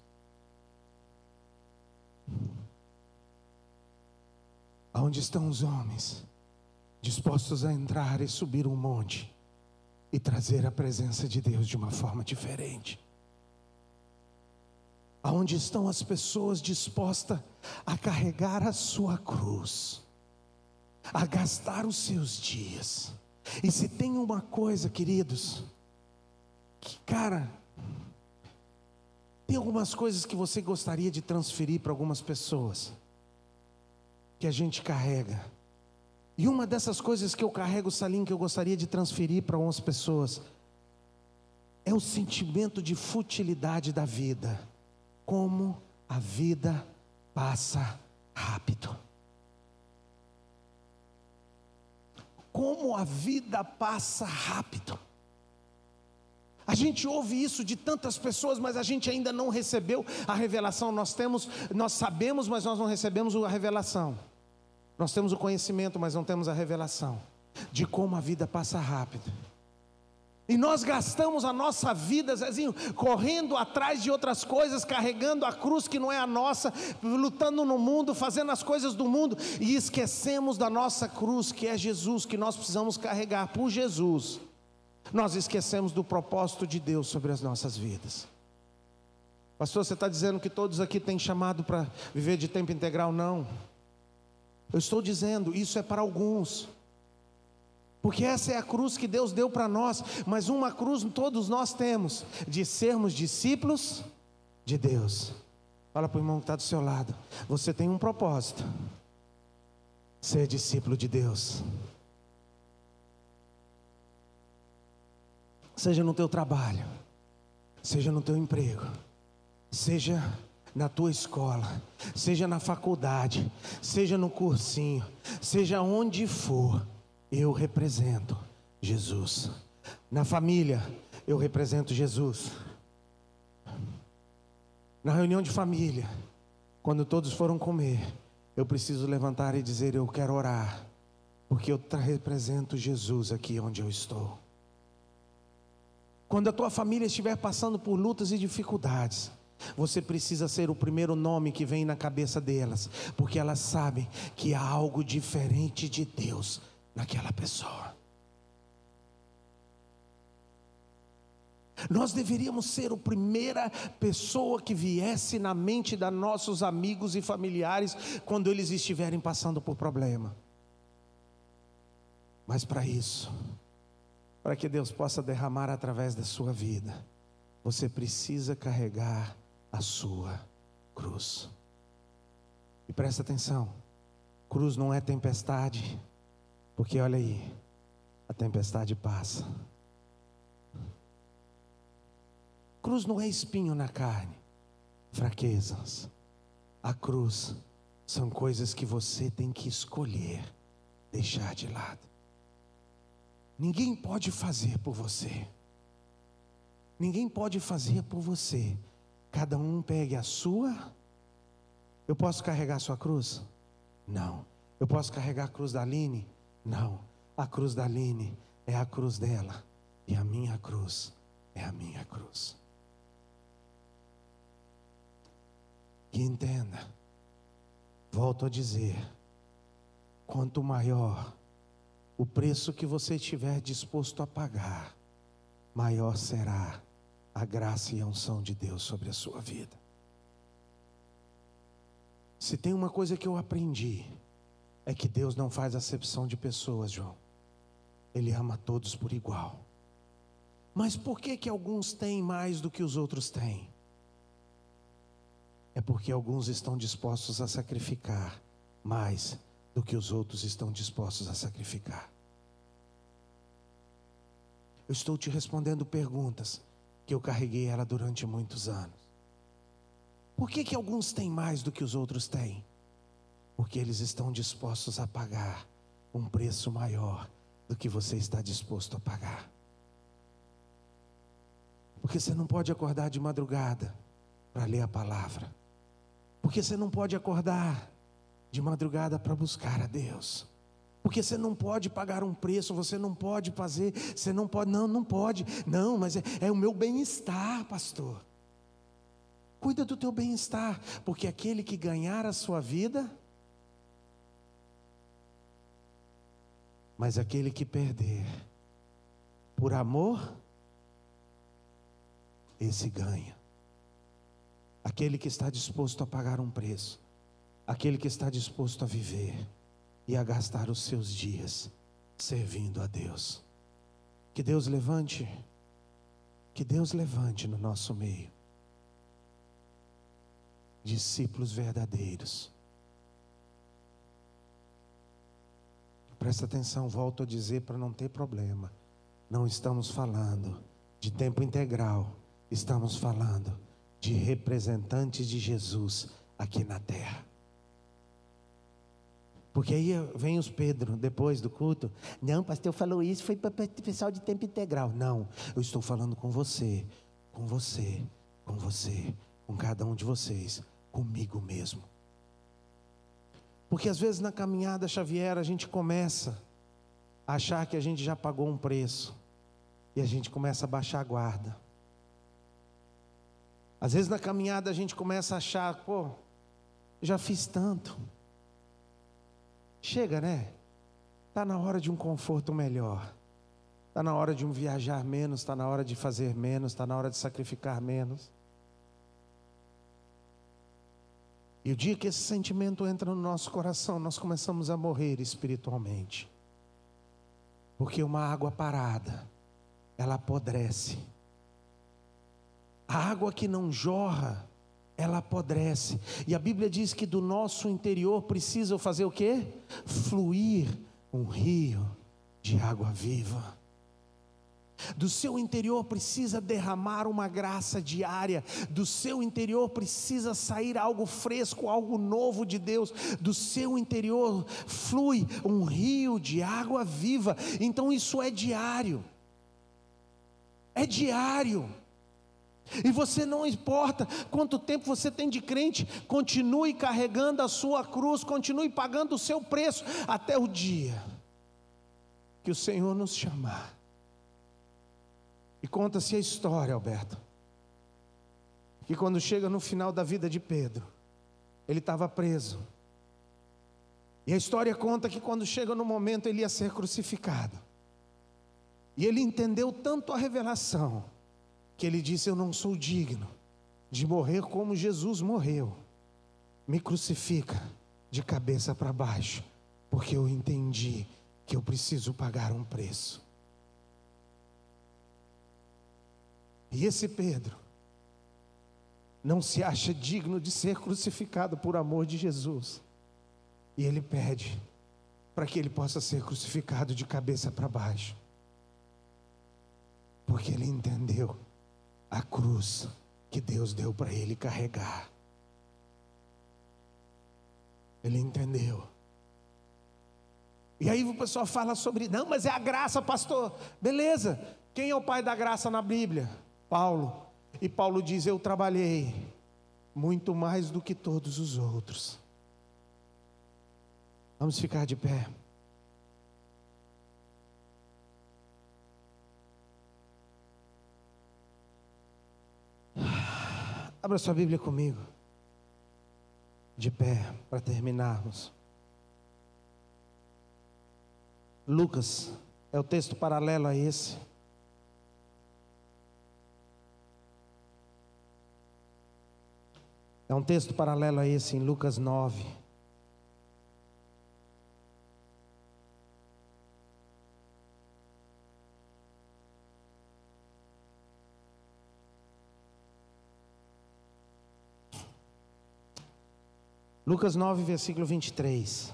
Aonde estão os homens dispostos a entrar e subir um monte e trazer a presença de Deus de uma forma diferente? Aonde estão as pessoas dispostas a carregar a sua cruz, a gastar os seus dias? E se tem uma coisa, queridos, que tem algumas coisas que você gostaria de transferir para algumas pessoas, que a gente carrega. E uma dessas coisas que eu carrego, Salim, que eu gostaria de transferir para algumas pessoas, é o sentimento de futilidade da vida. Como a vida passa rápido. Como a vida passa rápido. A gente ouve isso de tantas pessoas, mas a gente ainda não recebeu a revelação. Nós sabemos, mas nós não recebemos a revelação. Nós temos o conhecimento, mas não temos a revelação de como a vida passa rápido. E nós gastamos a nossa vida, Zezinho, correndo atrás de outras coisas, carregando a cruz que não é a nossa, lutando no mundo, fazendo as coisas do mundo, e esquecemos da nossa cruz, que é Jesus, que nós precisamos carregar por Jesus. Nós esquecemos do propósito de Deus sobre as nossas vidas. Pastor, você está dizendo que todos aqui têm chamado para viver de tempo integral? Não. Eu estou dizendo, isso é para alguns. Porque essa é a cruz que Deus deu para nós. Mas uma cruz todos nós temos, de sermos discípulos de Deus. Fala para o irmão que está do seu lado: você tem um propósito: ser discípulo de Deus. Seja no teu trabalho, seja no teu emprego, seja na tua escola, seja na faculdade, seja no cursinho, seja onde for, eu represento Jesus. Na família, eu represento Jesus. Na reunião de família, quando todos foram comer, eu preciso levantar e dizer: eu quero orar, porque eu represento Jesus aqui onde eu estou. Quando a tua família estiver passando por lutas e dificuldades, você precisa ser o primeiro nome que vem na cabeça delas, porque elas sabem que há algo diferente de Deus naquela pessoa. Nós deveríamos ser a primeira pessoa que viesse na mente dos nossos amigos e familiares quando eles estiverem passando por problema. Mas para isso, para que Deus possa derramar através da sua vida, você precisa carregar a sua cruz. E presta atenção: cruz não é tempestade, porque olha aí, a tempestade passa. Cruz não é espinho na carne, fraquezas. A cruz são coisas que você tem que escolher deixar de lado. Ninguém pode fazer por você. Ninguém pode fazer por você. Cada um pegue a sua. Eu posso carregar a sua cruz? Não. Eu posso carregar a cruz da Aline? Não. A cruz da Aline é a cruz dela, e a minha cruz é a minha cruz. E entenda, volto a dizer, quanto maior o preço que você estiver disposto a pagar, maior será a graça e a unção de Deus sobre a sua vida. Se tem uma coisa que eu aprendi, é que Deus não faz acepção de pessoas, João. Ele ama todos por igual. Mas por que alguns têm mais do que os outros têm? É porque alguns estão dispostos a sacrificar mais do que os outros estão dispostos a sacrificar. Eu estou te respondendo perguntas que eu carreguei ela durante muitos anos. Por que alguns têm mais do que os outros têm? Porque eles estão dispostos a pagar um preço maior do que você está disposto a pagar. Porque você não pode acordar de madrugada para ler a palavra. Porque você não pode acordar de madrugada para buscar a Deus. Porque você não pode pagar um preço, você não pode fazer, você não pode, não pode. Não, mas é o meu bem-estar, pastor. Cuida do teu bem-estar, porque aquele que ganhar a sua vida, mas aquele que perder por amor, esse ganha. Aquele que está disposto a pagar um preço, aquele que está disposto a viver e a gastar os seus dias servindo a Deus. Que Deus levante no nosso meio discípulos verdadeiros. Presta atenção, volto a dizer para não ter problema. Não estamos falando de tempo integral, estamos falando de representantes de Jesus aqui na terra. Porque aí vem os Pedro, depois do culto. Não, pastor falou isso, foi para o pessoal de tempo integral. Não, eu estou falando com você, com cada um de vocês, comigo mesmo. Porque às vezes na caminhada Xavier a gente começa a achar que a gente já pagou um preço. E a gente começa a baixar a guarda. Às vezes na caminhada a gente começa a achar, já fiz tanto. Chega, né? Está na hora de um conforto melhor. Está na hora de um viajar menos, está na hora de fazer menos, está na hora de sacrificar menos. E o dia que esse sentimento entra no nosso coração, nós começamos a morrer espiritualmente. Porque uma água parada, ela apodrece. A água que não jorra, ela apodrece. E a Bíblia diz que do nosso interior precisa fazer o quê? Fluir um rio de água viva. Do seu interior precisa derramar uma graça diária. Do seu interior precisa sair algo fresco, algo novo de Deus. Do seu interior flui um rio de água viva. Então isso é diário. É diário. E você, não importa quanto tempo você tem de crente, continue carregando a sua cruz, continue pagando o seu preço, até o dia que o Senhor nos chamar. E conta-se a história, Alberto, que quando chega no final da vida de Pedro, ele estava preso. E a história conta que quando chega no momento ele ia ser crucificado. E ele entendeu tanto a revelação, que ele disse: eu não sou digno de morrer como Jesus morreu. Me crucifica de cabeça para baixo, porque eu entendi que eu preciso pagar um preço. E esse Pedro não se acha digno de ser crucificado por amor de Jesus. E ele pede para que ele possa ser crucificado de cabeça para baixo, porque ele entendeu a cruz que Deus deu para ele carregar. Ele entendeu. E aí o pessoal fala sobre, não, mas é a graça, pastor. Beleza, quem é o pai da graça na Bíblia? Paulo. E Paulo diz: eu trabalhei muito mais do que todos os outros. Vamos ficar de pé. Abra sua Bíblia comigo. De pé, para terminarmos. Lucas, é o texto paralelo a esse. É um texto paralelo a esse em Lucas 9. Lucas 9, versículo 23.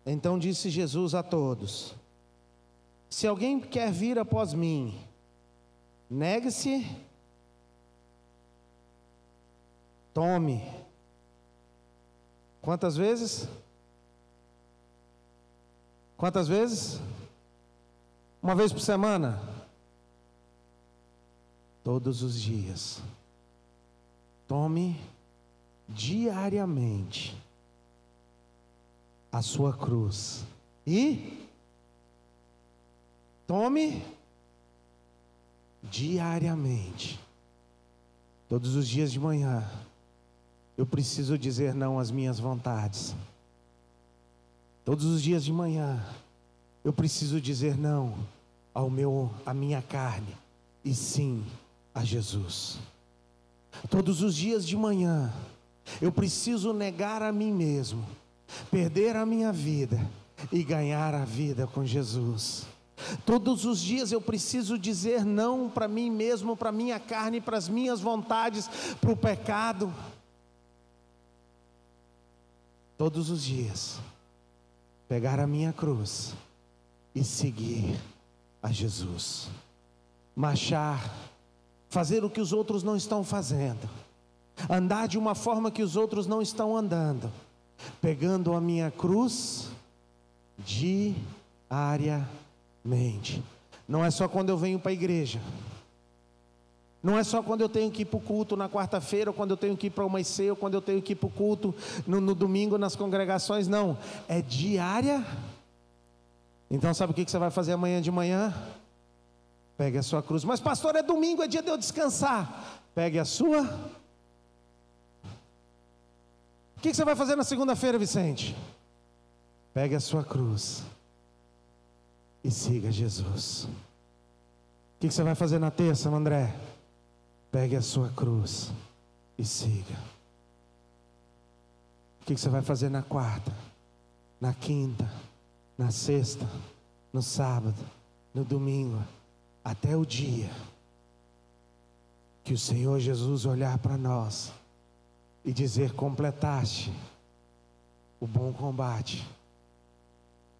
Então disse Jesus a todos: se alguém quer vir após mim, negue-se, tome. Quantas vezes? Quantas vezes? Uma vez por semana? Todos os dias. Tome diariamente a sua cruz e tome diariamente. Todos os dias de manhã eu preciso dizer não às minhas vontades. Todos os dias de manhã eu preciso dizer não à minha carne e sim a Jesus. Todos os dias de manhã eu preciso negar a mim mesmo, perder a minha vida e ganhar a vida com Jesus. Todos os dias eu preciso dizer não para mim mesmo, para a minha carne, para as minhas vontades, para o pecado. Todos os dias pegar a minha cruz e seguir a Jesus. Marchar, fazer o que os outros não estão fazendo, andar de uma forma que os outros não estão andando, pegando a minha cruz diariamente. Não é só quando eu venho para a igreja, não é só quando eu tenho que ir para o culto na quarta-feira, ou quando eu tenho que ir para uma IC, ou quando eu tenho que ir para o culto no domingo nas congregações, não, é diária. Então sabe o que você vai fazer amanhã de manhã? Pegue a sua cruz. Mas pastor, é domingo, é dia de eu descansar. Pegue a sua. O que você vai fazer na segunda-feira, Vicente? Pegue a sua cruz e siga Jesus. O que você vai fazer na terça, André? Pegue a sua cruz e siga. O que você vai fazer na quarta, na quinta, na sexta, no sábado, no domingo, até o dia que o Senhor Jesus olhar para nós e dizer: completaste o bom combate,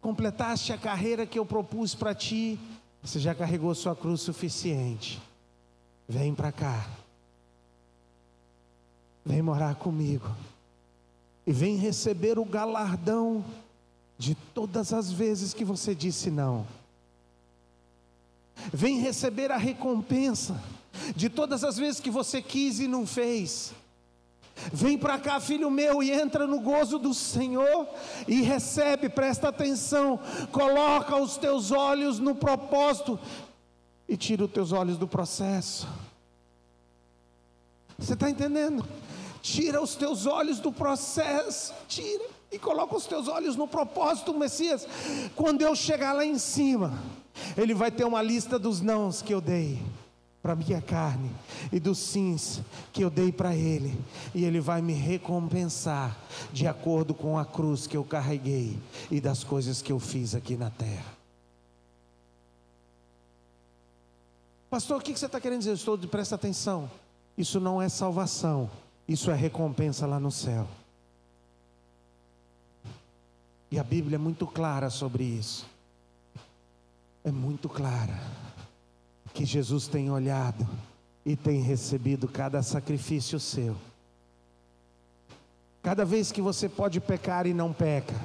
completaste a carreira que eu propus para ti, você já carregou sua cruz suficiente, vem para cá, vem morar comigo e vem receber o galardão de todas as vezes que você disse não. Vem receber a recompensa de todas as vezes que você quis e não fez. Vem para cá, filho meu, e entra no gozo do Senhor e recebe, presta atenção, coloca os teus olhos no propósito e tira os teus olhos do processo. Você está entendendo? Tira os teus olhos do processo, tira e coloca os teus olhos no propósito, Messias. Quando eu chegar lá em cima, Ele vai ter uma lista dos nãos que eu dei para a minha carne e dos sims que eu dei para Ele, e Ele vai me recompensar de acordo com a cruz que eu carreguei e das coisas que eu fiz aqui na terra. Pastor, o que você está querendo dizer? Presta atenção, isso não é salvação, isso é recompensa lá no céu. E a Bíblia é muito clara sobre isso. É muito clara que Jesus tem olhado e tem recebido cada sacrifício seu. Cada vez que você pode pecar e não peca,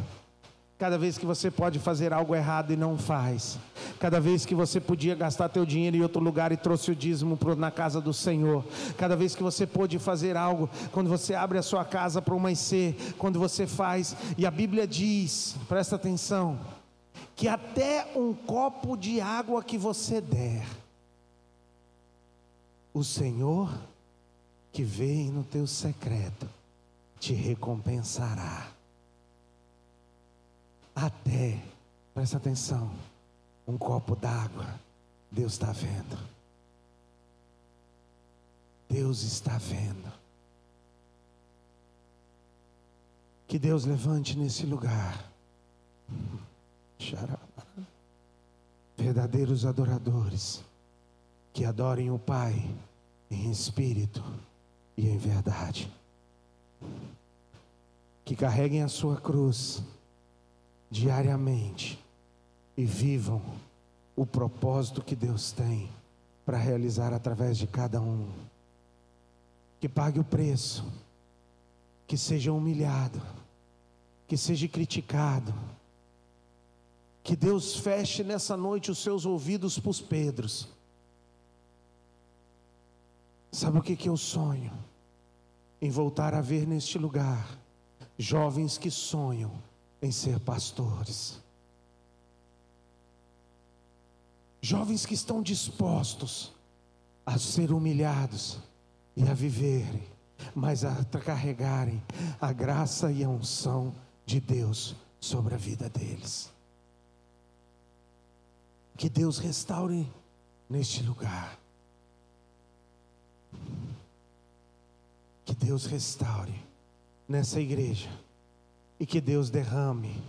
cada vez que você pode fazer algo errado e não faz, cada vez que você podia gastar teu dinheiro em outro lugar e trouxe o dízimo na casa do Senhor, cada vez que você pôde fazer algo, quando você abre a sua casa para uma IC, quando você faz, e a Bíblia diz, presta atenção, que até um copo de água que você der, o Senhor que vêem no teu secreto te recompensará. Até, presta atenção, um copo d'água, Deus está vendo. Deus está vendo. Que Deus levante nesse lugar verdadeiros adoradores, que adorem o Pai em espírito e em verdade, que carreguem a sua cruz diariamente e vivam o propósito que Deus tem para realizar através de cada um. Que pague o preço, que seja humilhado, que seja criticado. Que Deus feche nessa noite os seus ouvidos para os Pedros. Sabe o que eu sonho? Em voltar a ver neste lugar jovens que sonham em ser pastores. Jovens que estão dispostos a ser humilhados e a viverem, mas a carregarem a graça e a unção de Deus sobre a vida deles. Que Deus restaure neste lugar. Que Deus restaure nessa igreja. E que Deus derrame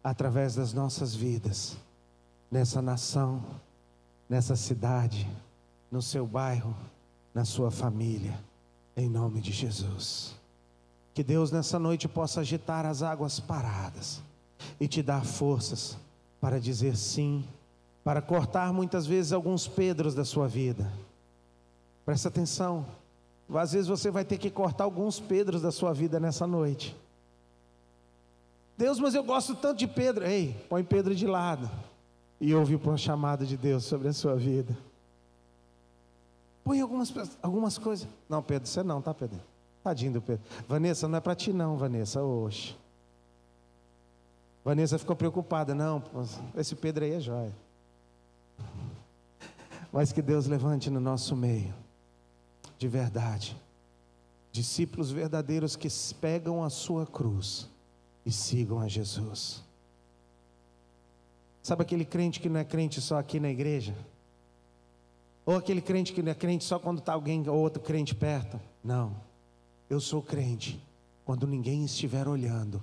através das nossas vidas, nessa nação, nessa cidade, no seu bairro, na sua família, em nome de Jesus. Que Deus nessa noite possa agitar as águas paradas e te dar forças para dizer sim, para cortar muitas vezes alguns Pedros da sua vida. Presta atenção, às vezes você vai ter que cortar alguns Pedros da sua vida nessa noite. Deus, mas eu gosto tanto de Pedro. Ei, põe Pedro de lado e ouve o chamado de Deus sobre a sua vida. Põe algumas coisas. Não, Pedro, você não, tá, Pedro? Tadinho do Pedro. Vanessa, não é para ti não, Vanessa, oxe. Vanessa ficou preocupada. Não, esse Pedro aí é jóia. Mas que Deus levante no nosso meio, de verdade, discípulos verdadeiros que pegam a sua cruz e sigam a Jesus. Sabe aquele crente que não é crente só aqui na igreja? Ou aquele crente que não é crente só quando está alguém ou outro crente perto? Não, eu sou crente quando ninguém estiver olhando.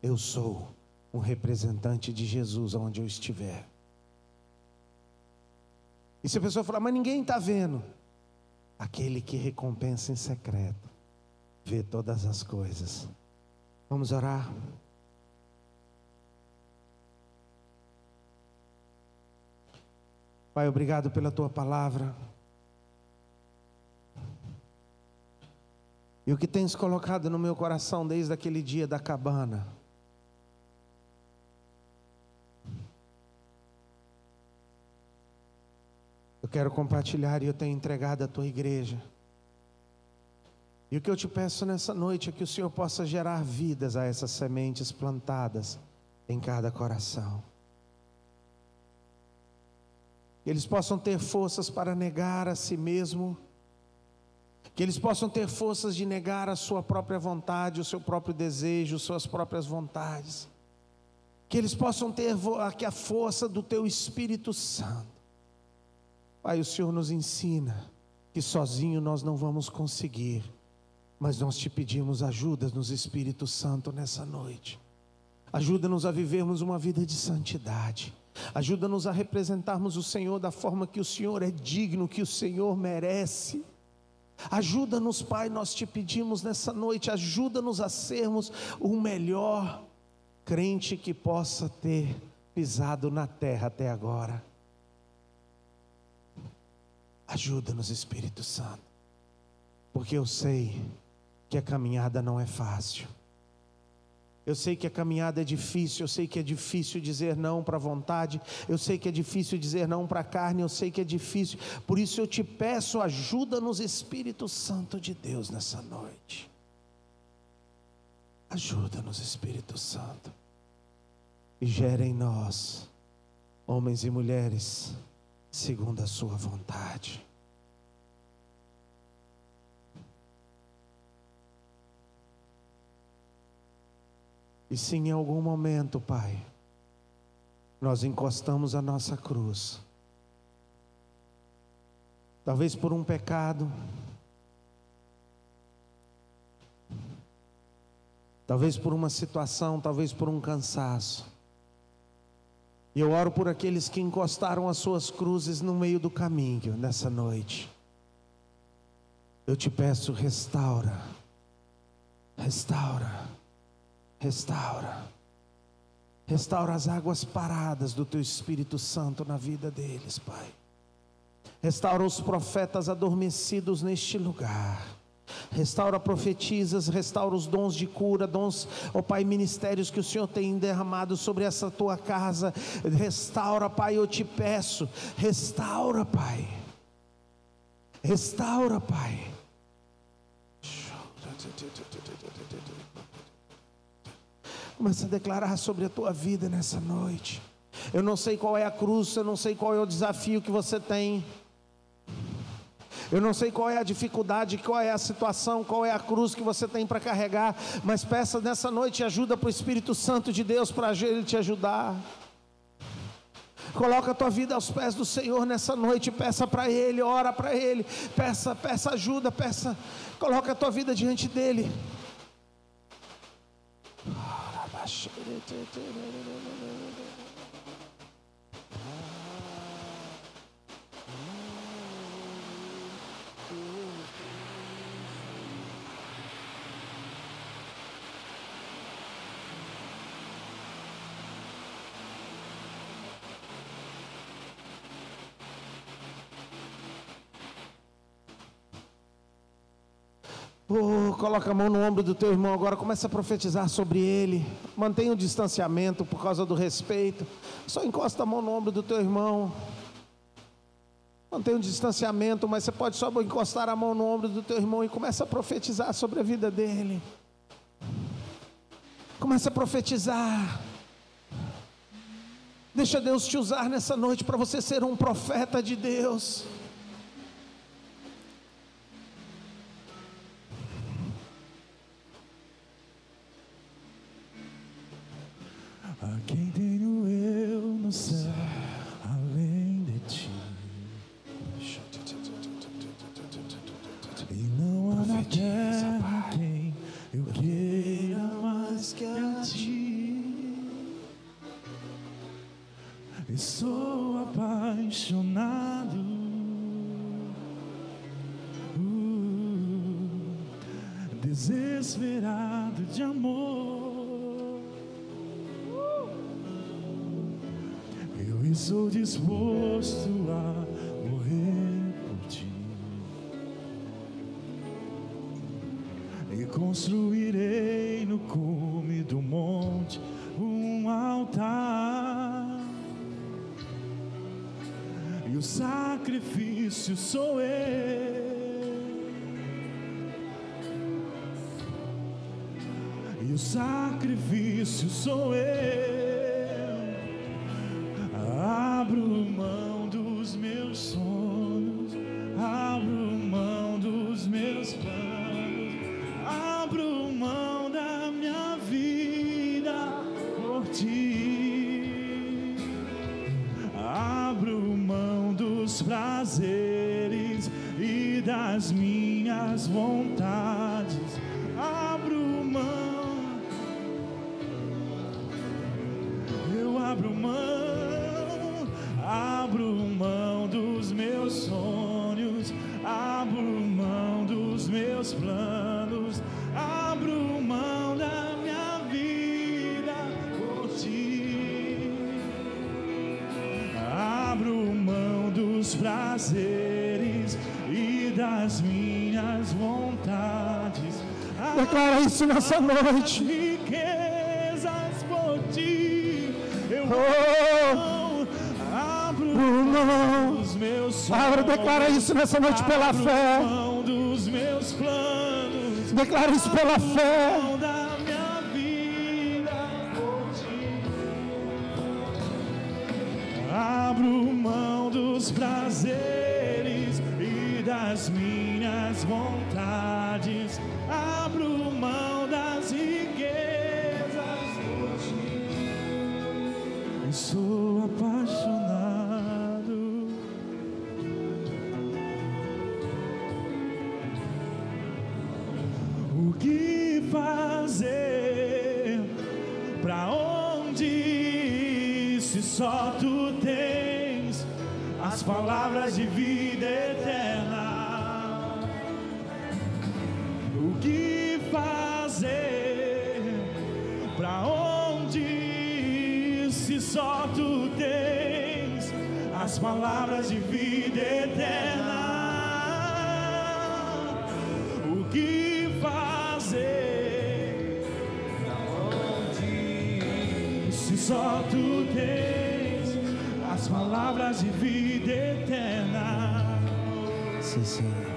Eu sou um representante de Jesus onde eu estiver. E se a pessoa falar, mas ninguém está vendo, aquele que recompensa em secreto vê todas as coisas. Vamos orar? Pai, obrigado pela tua palavra. E o que tens colocado no meu coração desde aquele dia da cabana. Eu quero compartilhar e eu tenho entregado à tua igreja. E o que eu te peço nessa noite é que o Senhor possa gerar vidas a essas sementes plantadas em cada coração. Que eles possam ter forças para negar a si mesmo. Que eles possam ter forças de negar a sua própria vontade, o seu próprio desejo, suas próprias vontades. Que eles possam ter a força do teu Espírito Santo. Pai, o Senhor nos ensina que sozinho nós não vamos conseguir, mas nós te pedimos ajuda-nos, Espírito Santo, nessa noite. Ajuda-nos a vivermos uma vida de santidade. Ajuda-nos a representarmos o Senhor da forma que o Senhor é digno, que o Senhor merece. Ajuda-nos, Pai, nós te pedimos nessa noite, ajuda-nos a sermos o melhor crente que possa ter pisado na terra até agora. Ajuda-nos, Espírito Santo, porque eu sei que a caminhada não é fácil. Eu sei que a caminhada é difícil, eu sei que é difícil dizer não para a vontade, eu sei que é difícil dizer não para a carne, eu sei que é difícil. Por isso eu te peço, ajuda-nos, Espírito Santo de Deus, nessa noite. Ajuda-nos, Espírito Santo, e gera em nós, homens e mulheres, segundo a sua vontade. E se em algum momento, Pai, nós encostamos a nossa cruz, talvez por um pecado, talvez por uma situação, talvez por um cansaço, e eu oro por aqueles que encostaram as suas cruzes no meio do caminho nessa noite. Eu te peço, restaura, restaura, restaura, restaura as águas paradas do Teu Espírito Santo na vida deles, Pai. Restaura os profetas adormecidos neste lugar. Restaura profetisas, restaura os dons de cura, dons, ó Pai, ministérios que o Senhor tem derramado sobre essa Tua casa. Restaura, Pai, eu te peço, restaura, Pai. Restaura, Pai. Começa a declarar sobre a tua vida nessa noite. Eu não sei qual é a cruz, eu não sei qual é o desafio que você tem. Eu não sei qual é a dificuldade, qual é a situação, qual é a cruz que você tem para carregar. Mas peça nessa noite ajuda para o Espírito Santo de Deus, para Ele te ajudar. Coloca a tua vida aos pés do Senhor nessa noite, peça para Ele, ora para Ele, peça ajuda, coloca a tua vida diante dEle. Coloca a mão no ombro do teu irmão agora, começa a profetizar sobre ele. Mantenha o distanciamento por causa do respeito. Só encosta a mão no ombro do teu irmão. Mantenha o distanciamento, mas você pode só encostar a mão no ombro do teu irmão e começa a profetizar sobre a vida dele. Começa a profetizar. Deixa Deus te usar nessa noite para você ser um profeta de Deus. A quem tenho eu no céu, além de ti, e não há na terra quem eu queira mais que a ti. E sou apaixonado, desesperado de amor. Eu estou disposto a morrer por ti, e construirei no cume do monte um altar, e o sacrifício sou eu, e o sacrifício sou eu. Abro mão dos meus sonhos, abro mão dos meus planos, abro mão da minha vida por ti. Abro mão dos prazeres e das minhas vontades. Abro mão, eu abro mão. Abro mão dos meus sonhos, abro mão dos meus planos, abro mão da minha vida por ti. Abro mão dos prazeres e das minhas vontades. Declara isso nessa noite. Riquezas por ti. Eu Não. Abra, declara isso nessa noite pela fé. Declara isso pela fé. Abro mão dos prazeres e das minhas vontades. Abro mão das riquezas sou apaixonado. O que fazer? Pra onde ir se só tu tens as palavras de vida eterna? O que fazer? Pra onde ir se só tu tens as palavras de vida eterna? O que fazer? Pra onde ir se só tu tens as palavras de vida eterna? Sim, Senhor.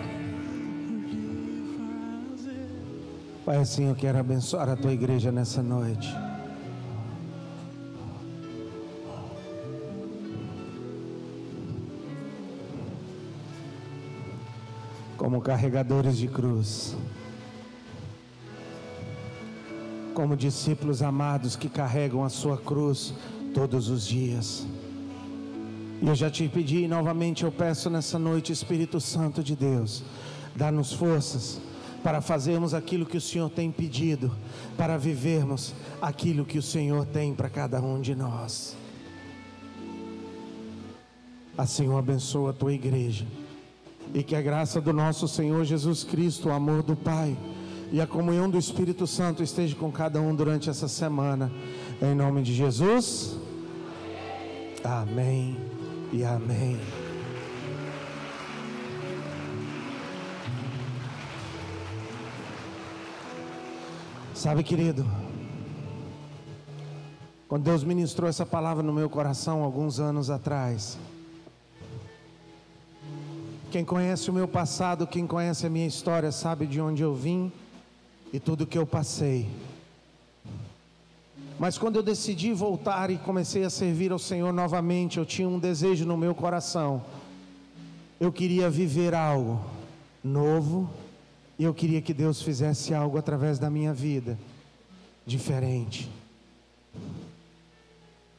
Pai, assim eu quero abençoar a tua igreja nessa noite. Como carregadores de cruz, como discípulos amados que carregam a sua cruz todos os dias. E eu já te pedi e novamente eu peço nessa noite, Espírito Santo de Deus, dá-nos forças para fazermos aquilo que o Senhor tem pedido, para vivermos aquilo que o Senhor tem para cada um de nós. Assim eu abençoo a tua igreja, e que a graça do nosso Senhor Jesus Cristo, o amor do Pai e a comunhão do Espírito Santo esteja com cada um durante essa semana, em nome de Jesus, amém e amém. Sabe, querido, quando Deus ministrou essa palavra no meu coração alguns anos atrás, quem conhece o meu passado, quem conhece a minha história, sabe de onde eu vim e tudo que eu passei. Mas quando eu decidi voltar e comecei a servir ao Senhor novamente, eu tinha um desejo no meu coração. Eu queria viver algo novo, e eu queria que Deus fizesse algo através da minha vida, diferente.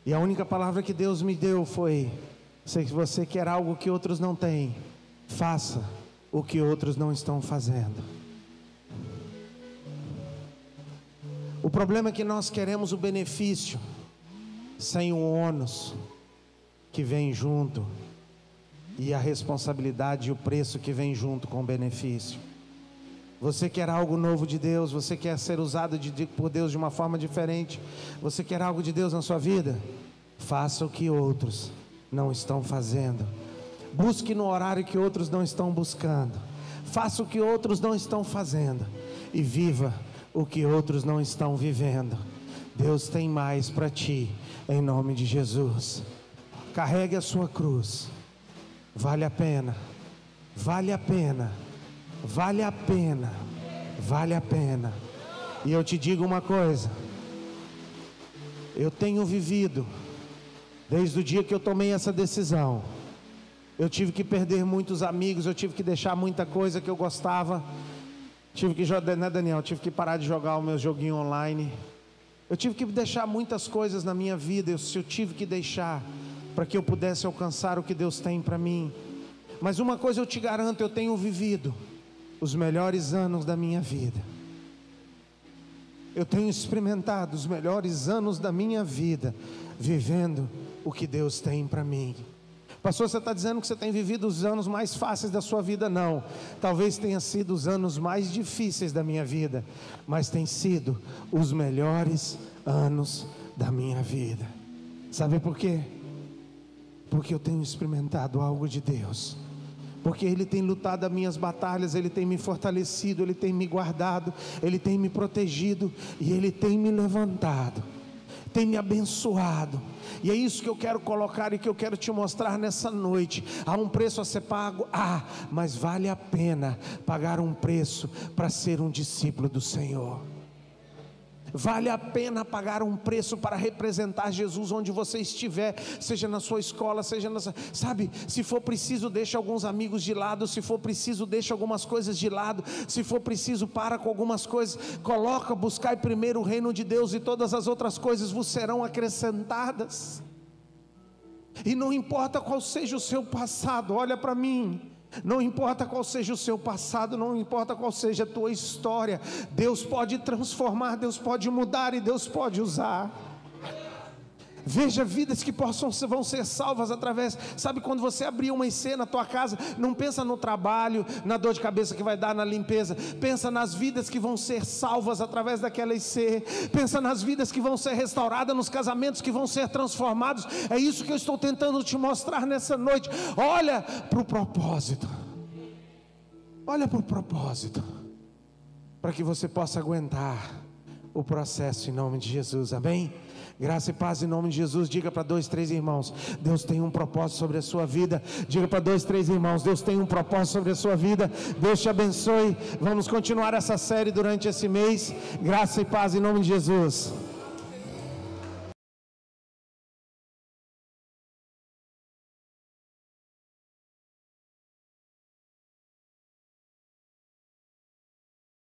E a única palavra que Deus me deu foi: se você quer algo que outros não têm, faça o que outros não estão fazendo. O problema é que nós queremos o benefício sem o ônus que vem junto, e a responsabilidade e o preço que vem junto com o benefício. Você quer algo novo de Deus, você quer ser usado por Deus de uma forma diferente, você quer algo de Deus na sua vida? Faça o que outros não estão fazendo. Busque no horário que outros não estão buscando. Faça o que outros não estão fazendo. E viva o que outros não estão vivendo. Deus tem mais para ti, em nome de Jesus. Carregue a sua cruz. Vale a pena. Vale a pena. Vale a pena, vale a pena. E eu te digo uma coisa, eu tenho vivido, desde o dia que eu tomei essa decisão, eu tive que perder muitos amigos, eu tive que deixar muita coisa que eu gostava, tive que, né, Daniel, eu tive que parar de jogar o meu joguinho online, eu tive que deixar muitas coisas na minha vida, eu tive que deixar, para que eu pudesse alcançar o que Deus tem para mim. Mas uma coisa eu te garanto, eu tenho vivido os melhores anos da minha vida. Eu tenho experimentado os melhores anos da minha vida, vivendo o que Deus tem para mim. Pastor, você está dizendo que você tem vivido os anos mais fáceis da sua vida? Não, talvez tenha sido os anos mais difíceis da minha vida, mas tem sido os melhores anos da minha vida. Sabe por quê? Porque eu tenho experimentado algo de Deus, porque Ele tem lutado as minhas batalhas, Ele tem me fortalecido, Ele tem me guardado, Ele tem me protegido, e Ele tem me levantado, tem me abençoado. E é isso que eu quero colocar e que eu quero te mostrar nessa noite. Há um preço a ser pago? Mas vale a pena pagar um preço para ser um discípulo do Senhor. Vale a pena pagar um preço para representar Jesus onde você estiver, seja na sua escola, seja na sua... Sabe, se for preciso, deixa alguns amigos de lado, se for preciso, deixa algumas coisas de lado, se for preciso, para com algumas coisas, buscai primeiro o reino de Deus, e todas as outras coisas vos serão acrescentadas. E não importa qual seja o seu passado, olha para mim. Não importa qual seja o seu passado, não importa qual seja a tua história, Deus pode transformar, Deus pode mudar e Deus pode usar. Veja vidas que vão ser salvas através, sabe, quando você abrir uma IC na tua casa, não pensa no trabalho, na dor de cabeça que vai dar na limpeza, pensa nas vidas que vão ser salvas através daquela IC, pensa nas vidas que vão ser restauradas, nos casamentos que vão ser transformados. É isso que eu estou tentando te mostrar nessa noite. Olha para o propósito, olha para o propósito, para que você possa aguentar o processo em nome de Jesus, amém? Graça e paz em nome de Jesus. Diga para 2, 3 irmãos: Deus tem um propósito sobre a sua vida. Diga para 2, 3 irmãos: Deus tem um propósito sobre a sua vida. Deus te abençoe. Vamos continuar essa série durante esse mês. Graça e paz em nome de Jesus.